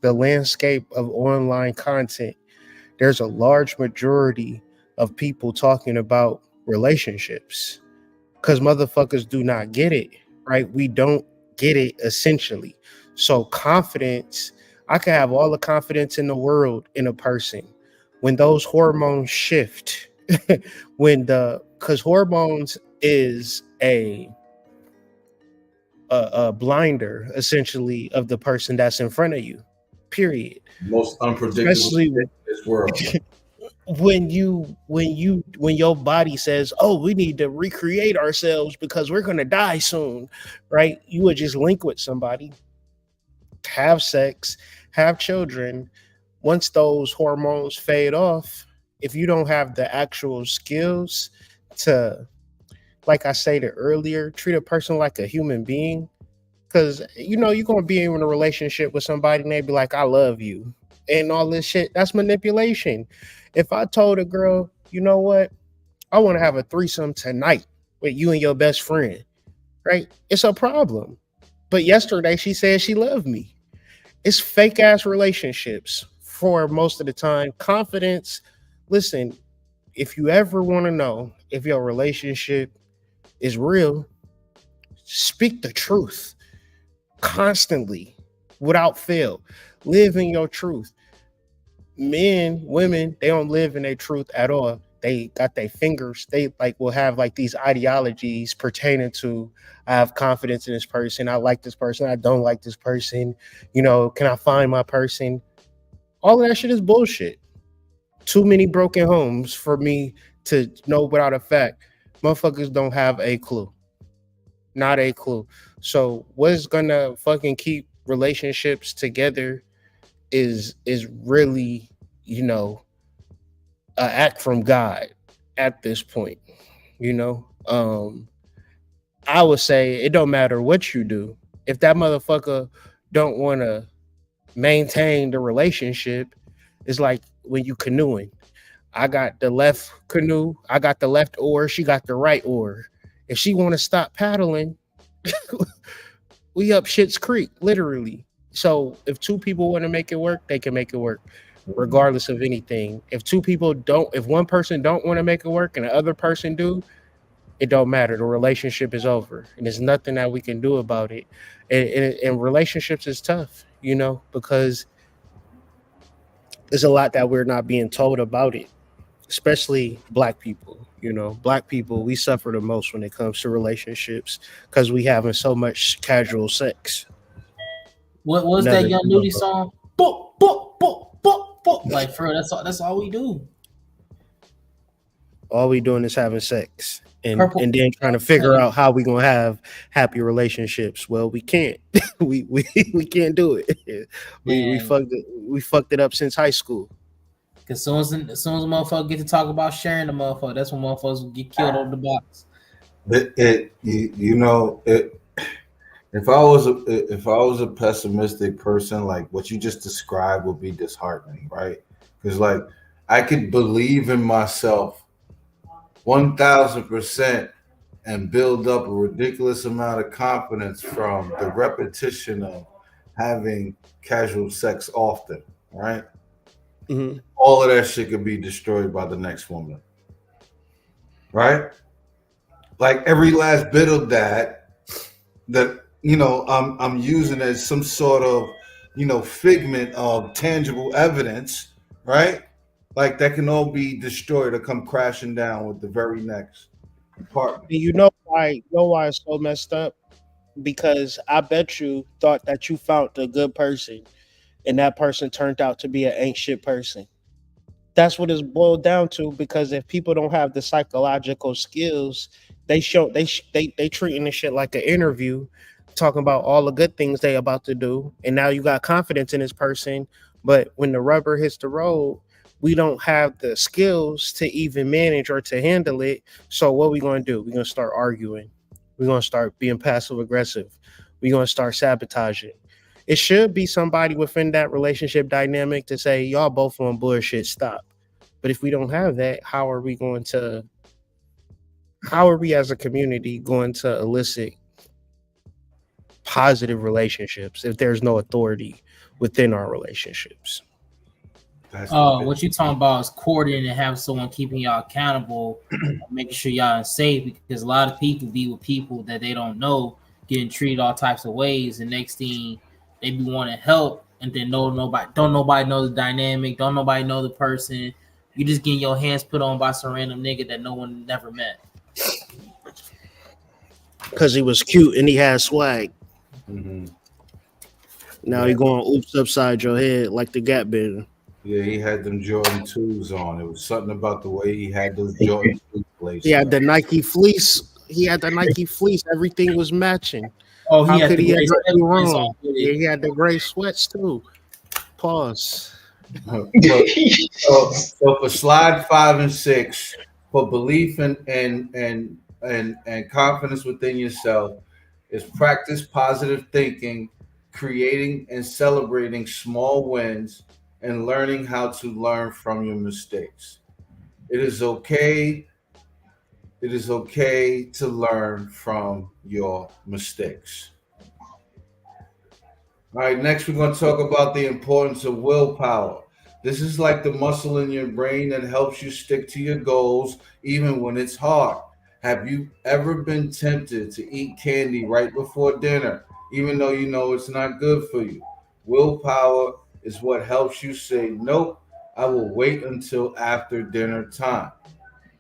the landscape of online content, there's a large majority of people talking about relationships because motherfuckers do not get it, right? We don't get it essentially. So, confidence, I can have all the confidence in the world in a person. When those hormones shift, because hormones is a blinder essentially of the person that's in front of you, period. Most unpredictable Especially shit in this world. when your body says, oh, we need to recreate ourselves because we're going to die soon, right? You would just link with somebody, have sex, have children. Once those hormones fade off, if you don't have the actual skills to, like I stated earlier, treat a person like a human being, because you're going to be in a relationship with somebody and they be like, I love you and all this shit. That's manipulation. If I told a girl, you know what, I want to have a threesome tonight with you and your best friend, right? It's a problem. But yesterday she said she loved me. It's fake ass relationships for most of the time. Confidence, listen, if you ever want to know if your relationship is real, speak the truth constantly without fail. Live in your truth. Men, women, they don't live in their truth at all. They got their fingers. They like will have like these ideologies pertaining to I have confidence in this person. I like this person. I don't like this person. Can I find my person? All of that shit is bullshit. Too many broken homes for me to know without a fact. Motherfuckers don't have a clue. Not a clue. So what's gonna fucking keep relationships together is really, an act from God at this point. You know, I would say it don't matter what you do. If that motherfucker don't want to maintain the relationship, it's like when you canoeing. I got the left canoe, I got the left oar, she got the right oar. If she want to stop paddling, we up shit's creek, literally. So if two people want to make it work, they can make it work, regardless of anything. If two people don't, if one person don't want to make it work and the other person do, it don't matter. The relationship is over, and there's nothing that we can do about it. And relationships is tough, because there's a lot that we're not being told about it, especially black people. Black people, we suffer the most when it comes to relationships because we having so much casual sex. What was None that of Young you Nudie know. song? Boop, boop, boop, boop, boop. Like for real, that's all we do. All we doing is having sex and Purple. and then trying to figure out how we gonna have happy relationships. Well, we can't. we can't do it. We Man, fucked it up since high school. because as soon as a motherfucker get to talk about sharing the motherfucker, that's when motherfuckers get killed over the box. If I was a pessimistic person, like what you just described would be disheartening, right? Because like I could believe in myself 1,000% and build up a ridiculous amount of confidence from the repetition of having casual sex often, right? Mhm. All of that shit could be destroyed by the next woman, right? Like every last bit of that I'm using as some sort of figment of tangible evidence, right? Like that can all be destroyed or come crashing down with the very next partner. And you know why it's so messed up? Because I bet you thought that you found a good person, and that person turned out to be an ain't shit person. That's what it's boiled down to. Because if people don't have the psychological skills, they treating this shit like an interview, talking about all the good things they about to do, and now you got confidence in this person, but when the rubber hits the road, we don't have the skills to even manage or to handle it. So what we gonna do? We're gonna start arguing. We're gonna start being passive aggressive. We're gonna start sabotaging. It should be somebody within that relationship dynamic to say, y'all both on bullshit, stop. But if we don't have that, how are we as a community going to elicit positive relationships if there's no authority within our relationships? That's the Oh, bit. what you talking about is courting and having someone keeping y'all accountable, making sure y'all are safe. Because a lot of people be with people that they don't know, getting treated all types of ways, and next thing they be wanting help, and then don't nobody know the dynamic, don't nobody know the person. You just getting your hands put on by some random nigga that no one never met. Because he was cute and he had swag. hmm Now Yeah, he going oops upside your head like the Gap Band. yeah, he had them Jordan 2s on. It was something about the way he had those Jordan 2s He placed had up. the Nike fleece. He had the Nike fleece. Everything was matching. Oh, he How had could the he gray ever be sweatpants on wrong? with Yeah, it. he had the gray sweats too. Pause. Look, so for slide 5 and 6, for belief and confidence within yourself, is practice positive thinking, creating and celebrating small wins, and learning how to learn from your mistakes. It is okay. It is okay to learn from your mistakes. All right, next we're going to talk about the importance of willpower. This is like the muscle in your brain that helps you stick to your goals even when it's hard. Have you ever been tempted to eat candy right before dinner, even though you know it's not good for you? Willpower is what helps you say, nope, I will wait until after dinner time.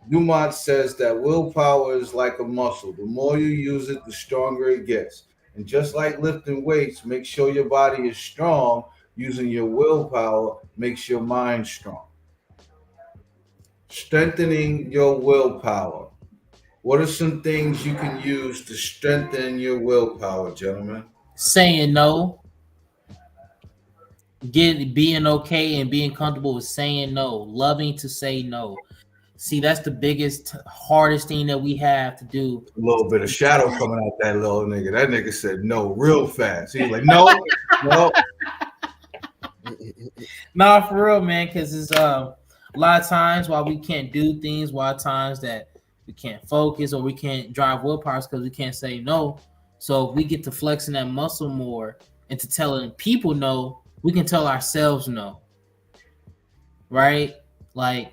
Dumont says that willpower is like a muscle. The more you use it, the stronger it gets. And just like lifting weights, make sure your body is strong. Using your willpower makes your mind strong. Strengthening your willpower. What are some things you can use to strengthen your willpower, gentlemen? Saying no, being okay and being comfortable with saying no, loving to say no. See, that's the biggest, hardest thing that we have to do. A little bit of shadow coming out that little nigga. That nigga said no real fast. He was like, no, no. Nah, for real, man. Because it's a lot of times why we can't do things, why times that we can't focus or we can't drive willpower because we can't say no. So if we get to flexing that muscle more and to telling people no, we can tell ourselves no, right? Like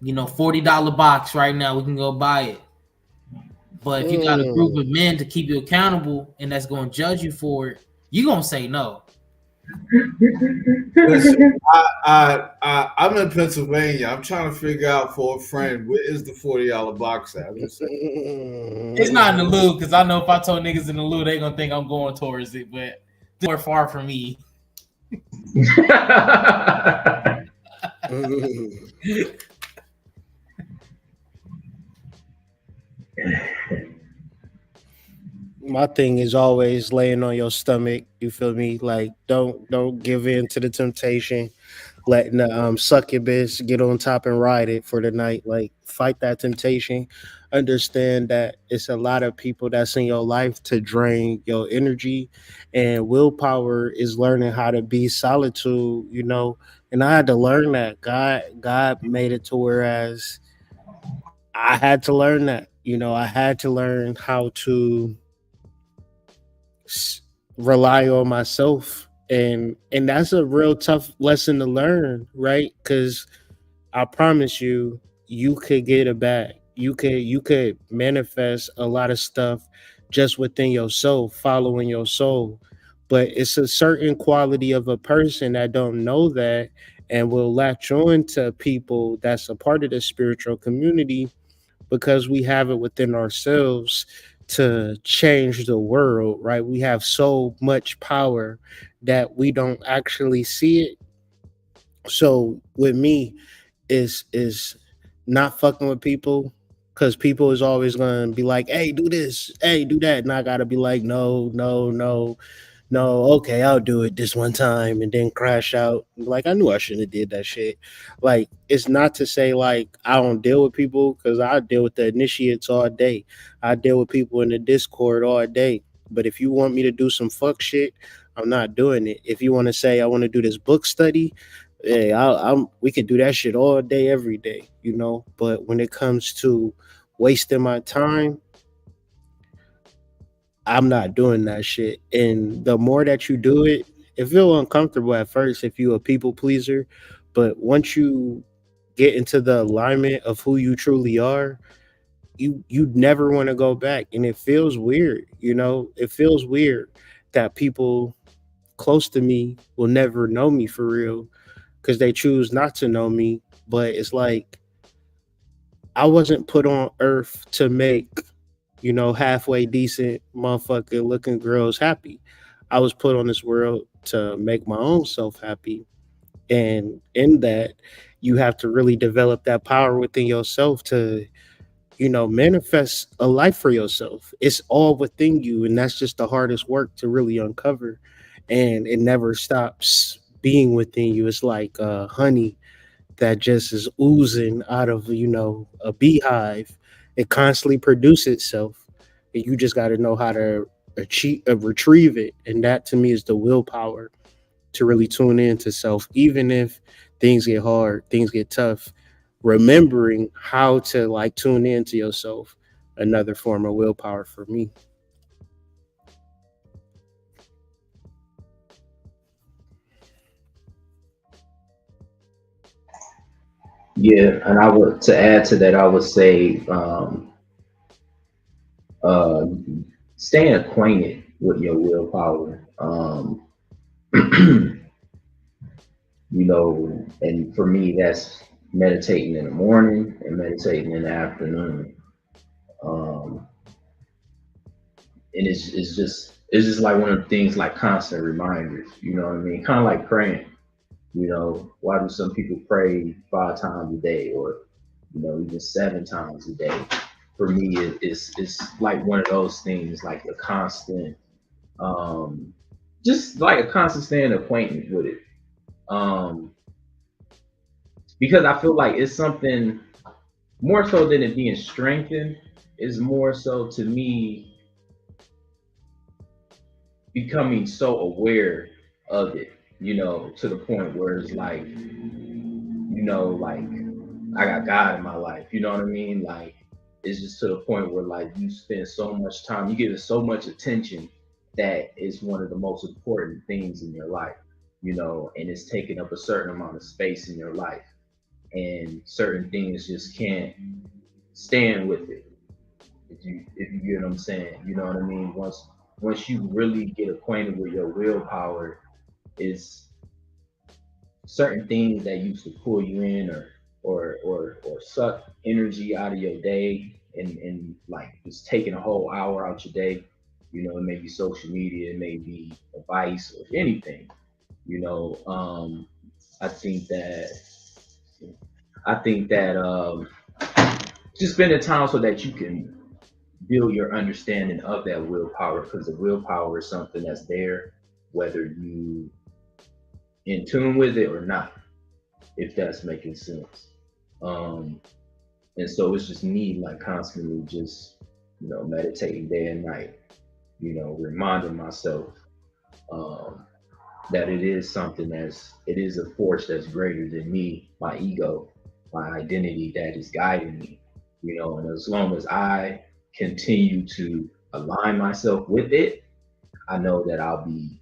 $40 box right now, we can go buy it. But if you got a group of men to keep you accountable and that's going to judge you for it, you going to say no. Listen, I'm in Pennsylvania. I'm trying to figure out for a friend where is the $40 box at. I'm just saying. It's not in the loo, because I know if I told niggas in the loo, they going to think I'm going towards it, but it's more far from me. My thing is always laying on your stomach. You feel me? Like don't give in to the temptation. Letting the succubus get on top and ride it for the night. Like fight that temptation. Understand that it's a lot of people that's in your life to drain your energy, and willpower is learning how to be solitude. You know, and I had to learn that. God made it to whereas I had to learn that. You know, I had to learn how to s- rely on myself, and that's a real tough lesson to learn, right? Because I promise you, you could get it back. You could manifest a lot of stuff just within yourself, following your soul. But it's a certain quality of a person that don't know that and will latch on to people that's a part of the spiritual community because we have it within ourselves to change the world, right? We have so much power that we don't actually see it. So with me, is not fucking with people because people is always gonna be like, hey, do this, hey, do that. And I gotta be like, no, no, no, no, okay, I'll do it this one time and then crash out. Like I knew I shouldn't have did that shit. Like it's not to say like I don't deal with people because I deal with the initiates all day. I deal with people in the Discord all day. But if you want me to do some fuck shit, I'm not doing it. If you want to say I want to do this book study, hey, we can do that shit all day, every day, you know. But when it comes to wasting my time, I'm not doing that shit. And the more that you do it, it feel uncomfortable at first if you a people pleaser, but once you get into the alignment of who you truly are, you never want to go back. And it feels weird, you know. It feels weird that people close to me will never know me for real because they choose not to know me. But it's like I wasn't put on earth to make, you know, halfway decent motherfucker looking girls happy. I was put on this world to make my own self happy. And in that, you have to really develop that power within yourself to, you know, manifest a life for yourself. It's all within you. And that's just the hardest work to really uncover. And it never stops being within you. It's like honey that just is oozing out of, you know, a beehive. It constantly produces itself, and you just got to know how to retrieve it. And that to me is the willpower to really tune into self, even if things get hard, things get tough. Remembering how to like tune into yourself, another form of willpower for me. Yeah, and I would to add to that, I would say uh, staying acquainted with your willpower. You know, and for me, that's meditating in the morning and meditating in the afternoon. Um, and it's just like one of the things like constant reminders. You know what I mean? Kind of like praying. You know, why do some people pray 5 times a day or you know even 7 times a day? For me, it's like one of those things, like a constant, um, just like a constant staying acquainted with it. Um, because I feel like it's something more so than it being strengthened. Is more so to me becoming so aware of it, you know, to the point where it's like, you know, like I got God in my life, you know what I mean? Like it's just to the point where like you spend so much time, you give it so much attention that is one of the most important things in your life, you know, and it's taking up a certain amount of space in your life. And certain things just can't stand with it. If you get what I'm saying, you know what I mean. Once you really get acquainted with your willpower, it's certain things that used to pull you in or suck energy out of your day and like just taking a whole hour out your day. You know, it may be social media, it may be advice or anything. You know, I think that I think that just spending time so that you can build your understanding of that willpower, because the willpower is something that's there whether you in tune with it or not, if that's making sense. Um, and so it's just me like constantly just, meditating day and night, reminding myself um, that it is a force that's greater than me, my ego, my identity that is guiding me, and as long as I continue to align myself with it, I know that I'll be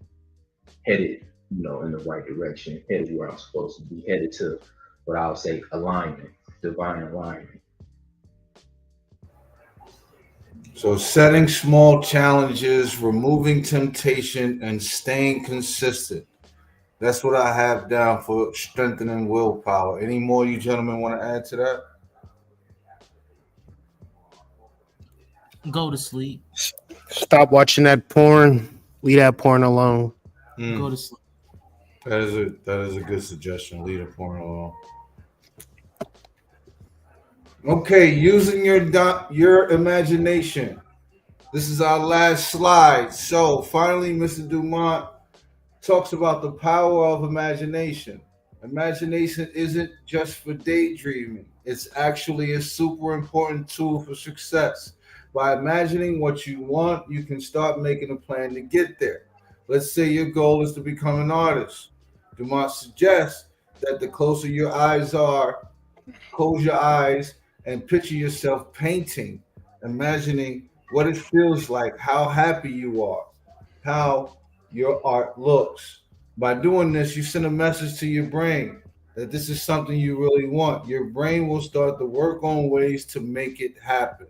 headed, in the right direction, headed where I'm supposed to be, headed to what I'll say alignment, divine alignment. So setting small challenges, removing temptation, and staying consistent. That's what I have down for strengthening willpower. Any more you gentlemen want to add to that? Go to sleep. Stop watching that porn. Leave that porn alone. Go Hmm. to sleep. That is a good suggestion. Leave the porn alone. Okay, using your imagination. This is our last slide. So finally, Mr. Dumont talks about the power of imagination. Imagination isn't just for daydreaming, it's actually a super important tool for success. By imagining what you want, you can start making a plan to get there. Let's say your goal is to become an artist. Dumont suggests that the closer your eyes are, close your eyes and picture yourself painting, imagining what it feels like, how happy you are, how your art looks. By doing this, you send a message to your brain that this is something you really want. Your brain will start to work on ways to make it happen.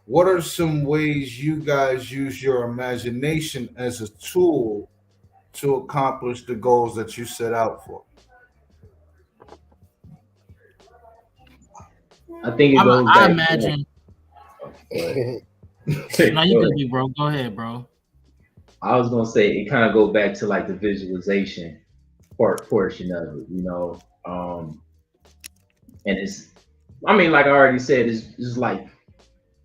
What are some ways you guys use your imagination as a tool to accomplish the goals that you set out for? I think it goes I back to like, imagine. go ahead. No, you Go could ahead. be, bro. Go ahead, bro. I was gonna say it kind of go back to like the visualization portion of it, and it's, I mean, like I already said, it's like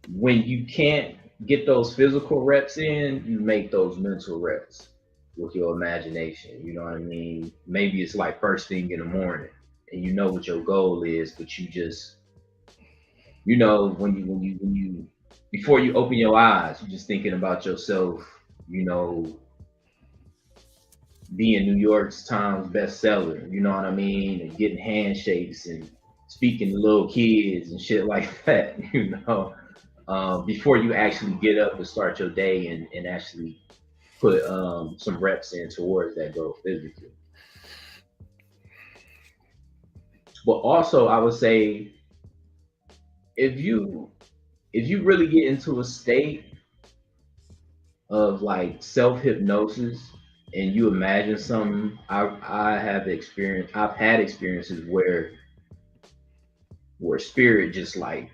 when you can't get those physical reps in, you make those mental reps with your imagination. You know what I mean? Maybe it's like first thing in the morning, and you know what your goal is, but you just, when you before you open your eyes, you're just thinking about yourself, you know, being New York Times bestseller. You know what I mean? And getting handshakes and speaking to little kids and shit like that. Before you actually get up and start your day and actually put some reps in towards that goal physically. But also, I would say if you really get into a state of like self hypnosis and you imagine something, I've had experiences where spirit just like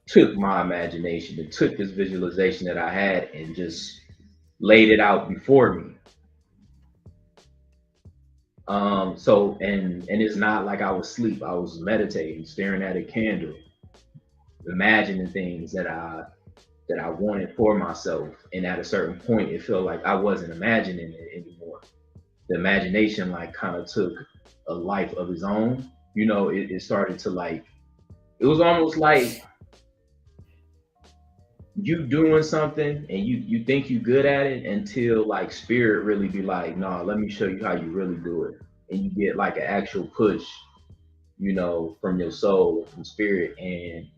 took my imagination and took this visualization that I had and just laid it out before me. And it's not like I was asleep. I was meditating, staring at a candle, imagining things that I wanted for myself. And at a certain point, it felt like I wasn't imagining it anymore. The imagination like kind of took a life of its own. It started to like, it was almost like you doing something and you think you good at it until like spirit really be like, nah, let me show you how you really do it. And you get like an actual push, from your soul, from spirit. And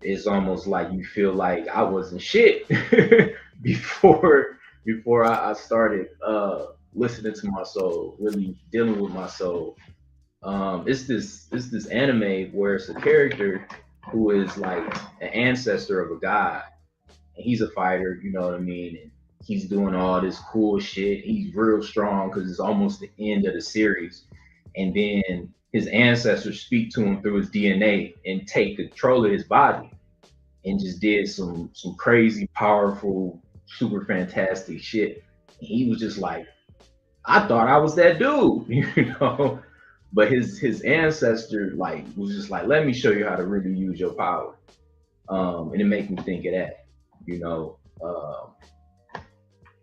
it's almost like you feel like I wasn't shit before I started listening to my soul, really dealing with my soul. It's this anime where it's a character who is like an ancestor of a god, and he's a fighter. You know what I mean? And he's doing all this cool shit. He's real strong because it's almost the end of the series, and then his ancestors speak to him through his DNA and take control of his body, and just did some crazy, powerful, super fantastic shit. And he was just like, I thought I was that dude, you know. But his ancestor like was just like, let me show you how to really use your power. And it made me think of that, you know,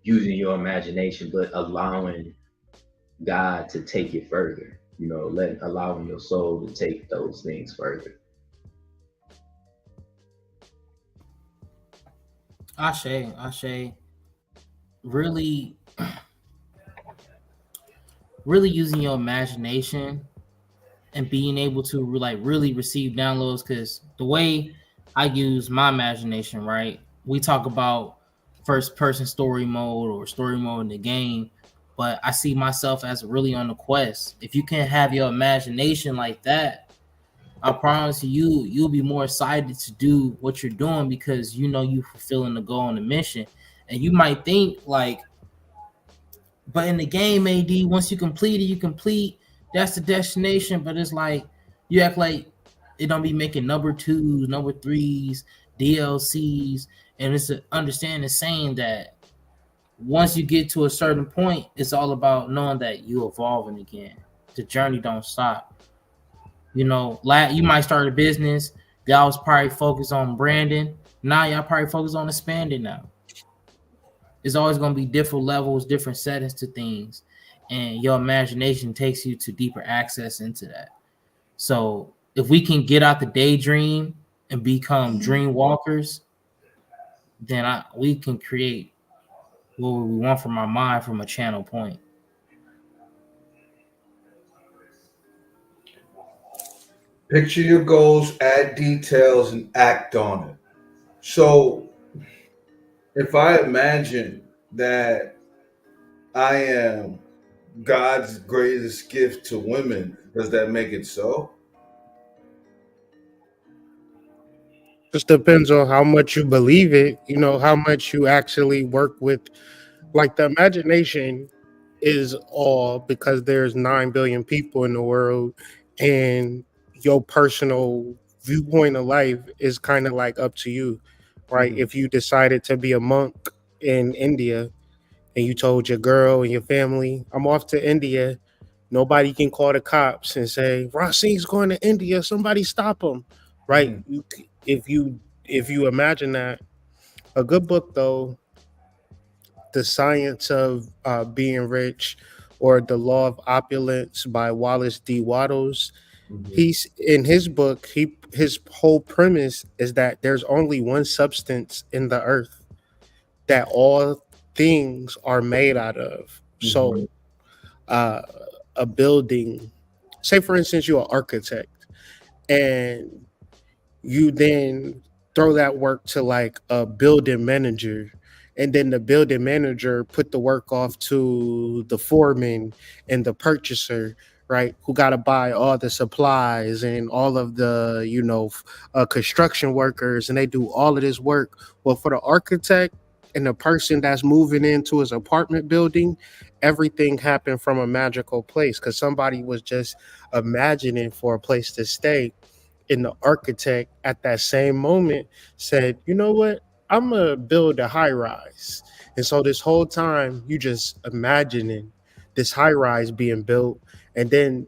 using your imagination, but allowing God to take it further, you know, allowing your soul to take those things further. Ashe, really, really using your imagination and being able to like really receive downloads. Because the way I use my imagination, right? We talk about first person story mode or story mode in the game, but I see myself as really on the quest. If you can have your imagination like that, I promise you, you'll be more excited to do what you're doing because you know you fulfilling the goal and the mission. And you might think like, but in the game, AD, once you complete it, you complete. That's the destination. But it's like you act like it don't be making number twos, number threes, DLCs, and it's a understanding saying that once you get to a certain point, it's all about knowing that you evolving again. The journey don't stop. You know, you might start a business. Y'all was probably focused on branding. Now y'all probably focused on expanding now. It's always going to be different levels, different settings to things, and your imagination takes you to deeper access into that. So if we can get out the daydream and become dream walkers, then we can create what we want from our mind from a channel point. Picture your goals, add details, and act on it. So if I imagine that I am God's greatest gift to women, does that make it so? Just depends on how much you believe it, you know, how much you actually work with. Like the imagination is all because there's 9 billion people in the world, and your personal viewpoint of life is kind of like up to you, right? Mhm. If you decided to be a monk in India and you told your girl and your family, I'm off to India, nobody can call the cops and say Rasim's going to India, somebody stop him, right? Mhm. If you imagine that. A good book though, The Science of Being Rich, or The Law of Opulence by Wallace D. Wattles. Mhm. He's in his book, his whole premise is that there's only one substance in the earth that all things are made out of. Mhm. So uh, a building, say for instance you're an architect, and you then throw that work to like a building manager, and then the building manager put the work off to the foreman and the purchaser, right, who got to buy all the supplies and all of the construction workers, and they do all of this work. Well, for the architect and the person that's moving into his apartment building, everything happened from a magical place because somebody was just imagining for a place to stay. And the architect at that same moment said, you know what? I'm gonna build a high rise. And so this whole time you just imagining this high rise being built, and then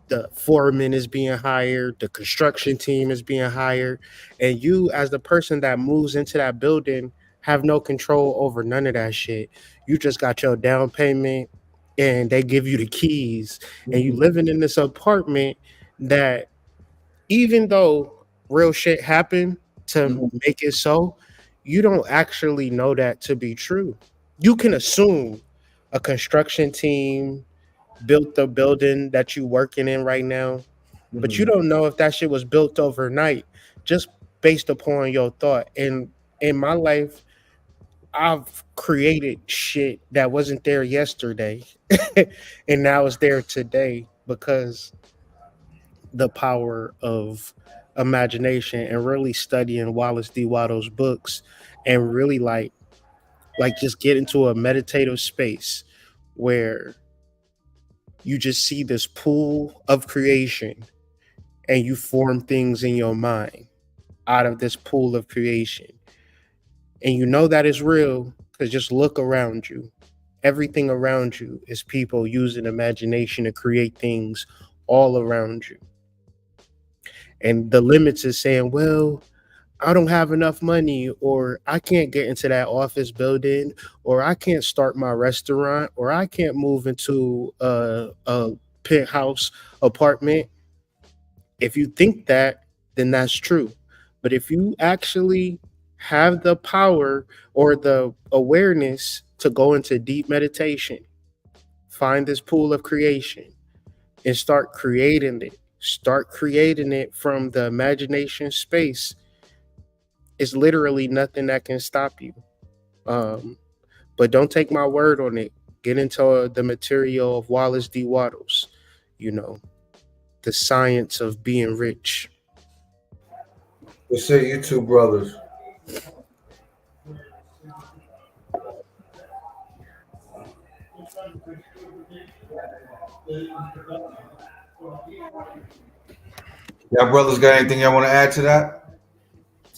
the foreman is being hired, the construction team is being hired, and you as the person that moves into that building have no control over none of that shit. You just got your down payment and they give you the keys, and you Mhm. living in this apartment that, even though real shit happened to Mhm. make it so, you don't actually know that to be true. You can assume a construction team built the building that you working in right now, but you Mhm. don't know if that shit was built overnight just based upon your thought. And in my life, I've created shit that wasn't there yesterday and now it's there today because the power of imagination and really studying Wallace D. Waddell's books and really like just get into a meditative space where you just see this pool of creation and you form things in your mind out of this pool of creation. And you know that is real because just look around you. Everything around you is people using imagination to create things all around you. And the limits is saying, well, I don't have enough money, or I can't get into that office building, or I can't start my restaurant, or I can't move into a penthouse apartment. If you think that, then that's true. But if you actually have the power or the awareness to go into deep meditation, find this pool of creation and start creating it from the imagination space, it's literally nothing that can stop you. Um, but don't take my word on it. Get into the material of Wallace D. Waddles, you know, the science of being rich. What say you two brothers? Y'all brothers got anything y'all want to add to that?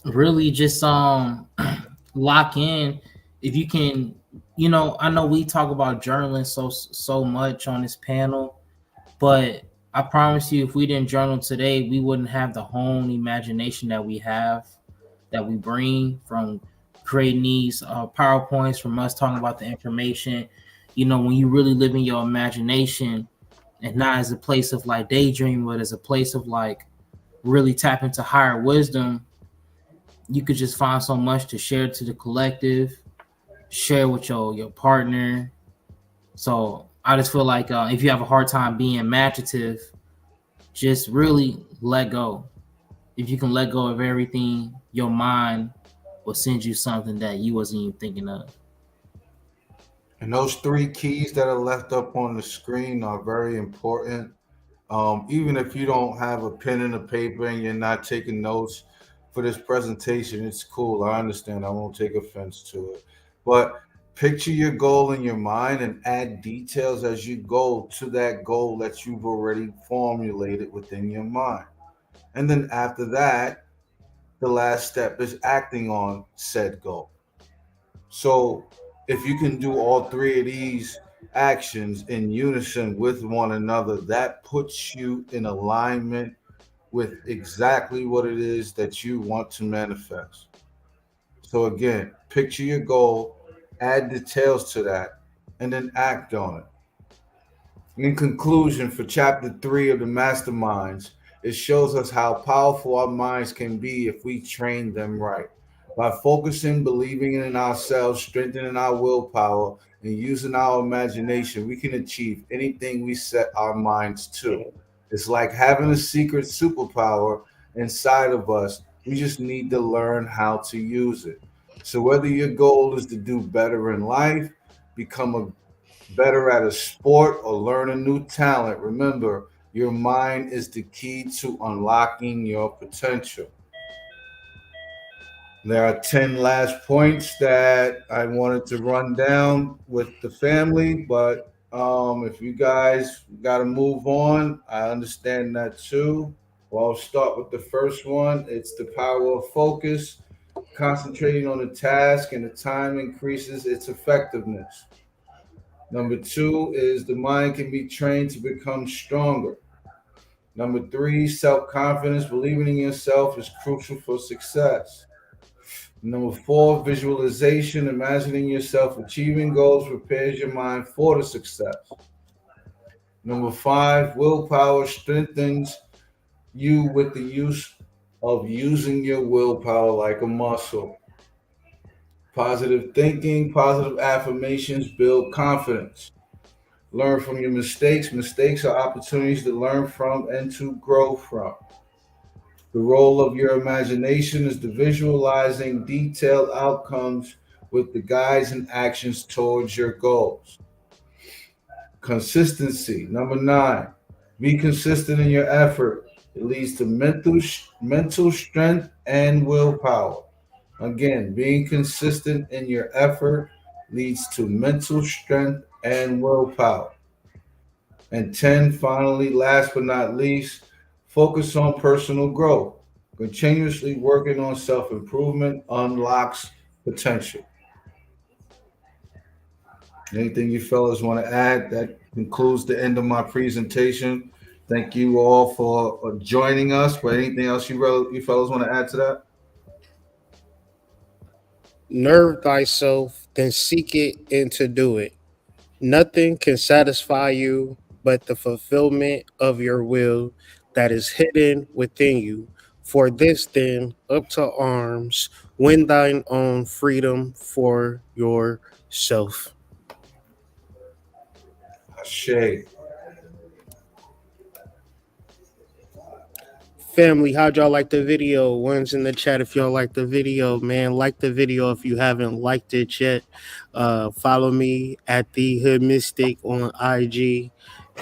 Really just lock in. If you can, I know we talk about journaling so much on this panel, but I promise you, if we didn't journal today, we wouldn't have the home imagination that we have, that we bring from creating these PowerPoints, from us talking about the information. When you really live in your imagination, and not as a place of like daydream, but as a place of like really tap into higher wisdom, you could just find so much to share to the collective, share with your partner. So I just feel like if you have a hard time being imaginative, just really let go. If you can let go of everything, your mind will send you something that you wasn't even thinking of. And those three keys that are left up on the screen are very important. Even if you don't have a pen and a paper and you're not taking notes for this presentation, it's cool. I understand. I won't take offense to it. But picture your goal in your mind and add details as you go to that goal that you've already formulated within your mind. And then after that, the last step is acting on said goal. So if you can do all three of these actions in unison with one another, that puts you in alignment with exactly what it is that you want to manifest. So again, picture your goal, add details to that, and then act on it. In conclusion, for chapter 3 of the Masterminds, it shows us how powerful our minds can be if we train them right. By focusing, believing in ourselves, strengthening our willpower, and using our imagination, we can achieve anything we set our minds to. It's like having a secret superpower inside of us. We just need to learn how to use it. So, whether your goal is to do better in life, become a better at a sport, or learn a new talent, remember your mind is the key to unlocking your potential. There are 10 last points that I wanted to run down with the family, but if you guys got to move on, I understand that too. Well, I'll start with the first one. It's the power of focus. Concentrating on a task and the time increases its effectiveness. Number two is the mind can be trained to become stronger. Number three, self confidence. Believing in yourself is crucial for success. Number four, visualization. Imagining yourself achieving goals prepares your mind for the success. Number five, willpower strengthens you with the use of using your willpower like a muscle. Positive thinking, positive affirmations build confidence. Learn from your mistakes. Mistakes are opportunities to learn from and to grow from. The role of your imagination is the visualizing detailed outcomes with the guides and actions towards your goals. Consistency. Number nine, be consistent in your effort. It leads to mental strength and willpower. Again, being consistent in your effort leads to mental strength and willpower. And 10, finally, last but not least, focus on personal growth. Continuously working on self improvement unlocks potential. Anything you fellas want to add? That concludes the end of my presentation. Thank you all for joining us. But anything else you fellas want to add to that? Nerve thyself, then seek it and to do it. Nothing can satisfy you but the fulfillment of your will that is hidden within you. For this, then, up to arms, win thine own freedom for yourself. Shay. Family, how'd y'all like the video? One's in the chat if y'all like the video, man. Like the video if you haven't liked it yet. Follow me at the Hood Mystic on IG.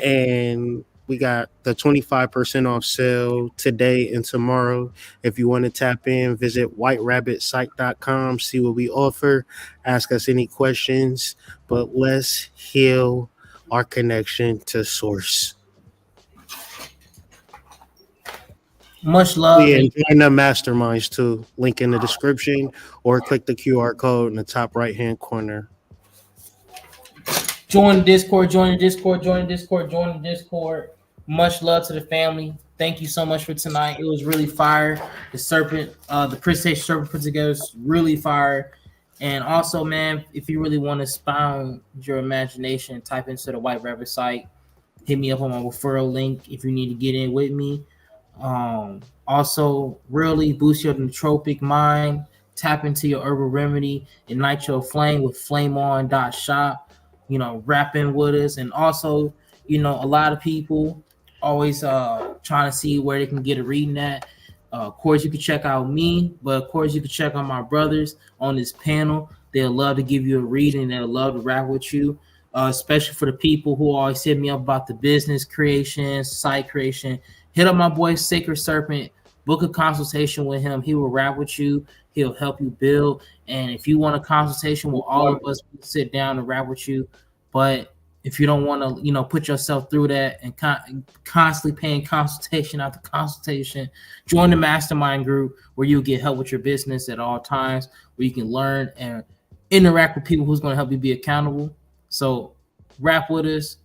And we got the 25% off sale today and tomorrow. If you want to tap in, visit whiterabbitsite.com, see what we offer, ask us any questions. But let's heal our connection to source. Much love. Yeah, and join the masterminds too. Link in the description or click the QR code in the top right hand corner. Join the Discord, join the Discord, join the Discord, join the Discord. Much love to the family. Thank you so much for tonight. It was really fire. The serpent, the presentation serpent put together is really fire. And also, man, if you really want to expound your imagination, type into the White Rabbit site. Hit me up on my referral link if you need to get in with me. Also, really boost your nootropic mind. Tap into your herbal remedy. Ignite your flame with flameon.shop. Rapping with us. And also, a lot of people always trying to see where they can get a reading at. Of course, you can check out me, but of course, you can check out my brothers on this panel. They'll love to give you a reading. They'll love to rap with you, especially for the people who always hit me up about the business creation, site creation. Hit up my boy Sacred Serpent. Book a consultation with him. He will rap with you. He'll help you build. And if you want a consultation with all of us, we'll sit down and rap with you. But if you don't want to, put yourself through that and constantly paying consultation after consultation, join the mastermind group where you'll get help with your business at all times, where you can learn and interact with people who's going to help you be accountable. So rap with us,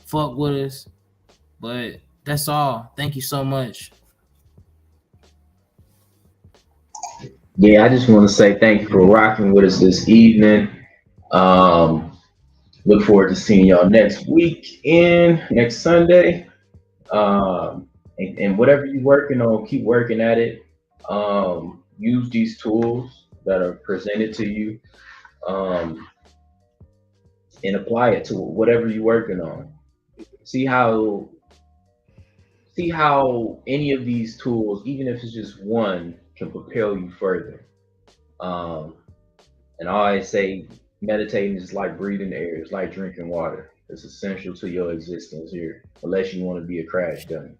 fuck with us. But that's all. Thank you so much. Yeah, I just want to say thank you for rocking with us this evening. Look forward to seeing y'all next next Sunday. And whatever you're working on, keep working at it. Use these tools that are presented to you, and apply it to whatever you're working on. See how any of these tools, even if it's just one, can propel you further. And I always say meditating is like breathing air, it's like drinking water. It's essential to your existence here, unless you want to be a crash dummy.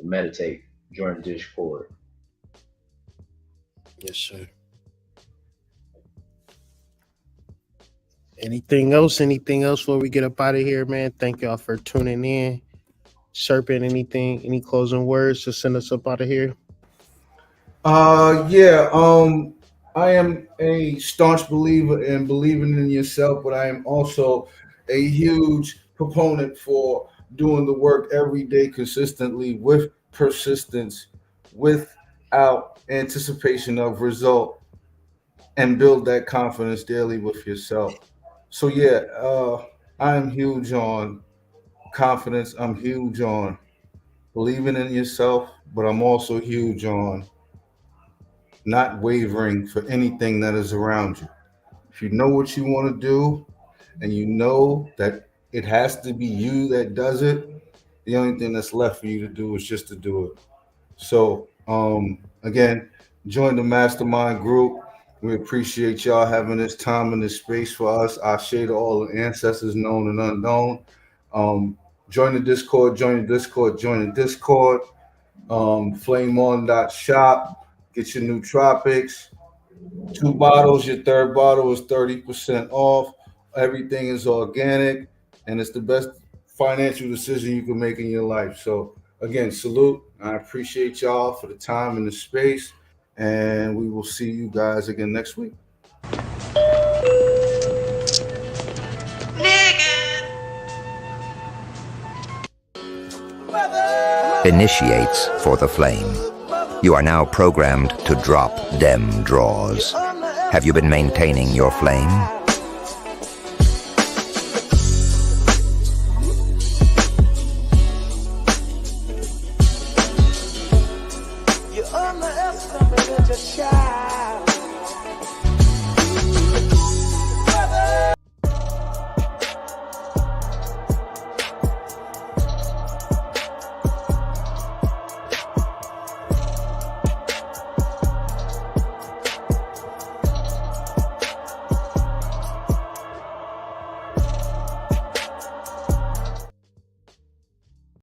Meditate, join the Discord. Yes, sir. Anything else before we get up out of here, man? Thank y'all for tuning in. Serpent, any closing words to send us up out of here? Yeah. I am a staunch believer in believing in yourself, but I am also a huge proponent for doing the work every day consistently with persistence, without anticipation of result, and build that confidence daily with yourself. So yeah, I am huge on confidence. I'm huge on believing in yourself, but I'm also huge on not wavering for anything that is around you. If you know what you want to do and you know that it has to be you that does it, the only thing that's left for you to do is just to do it. So, again, join the mastermind group. We appreciate y'all having this time and this space for us. I share to all the ancestors known and unknown. Join the Discord, join the Discord, join the Discord. Flameon.shop. Get your nootropics. 2 bottles, your third bottle is 30% off. Everything is organic, and it's the best financial decision you can make in your life. So, again, salute. I appreciate y'all for the time and the space, and we will see you guys again next week. Initiates for the flame. You are now programmed to drop dem draws. Have you been maintaining your flame? You underestimated your child.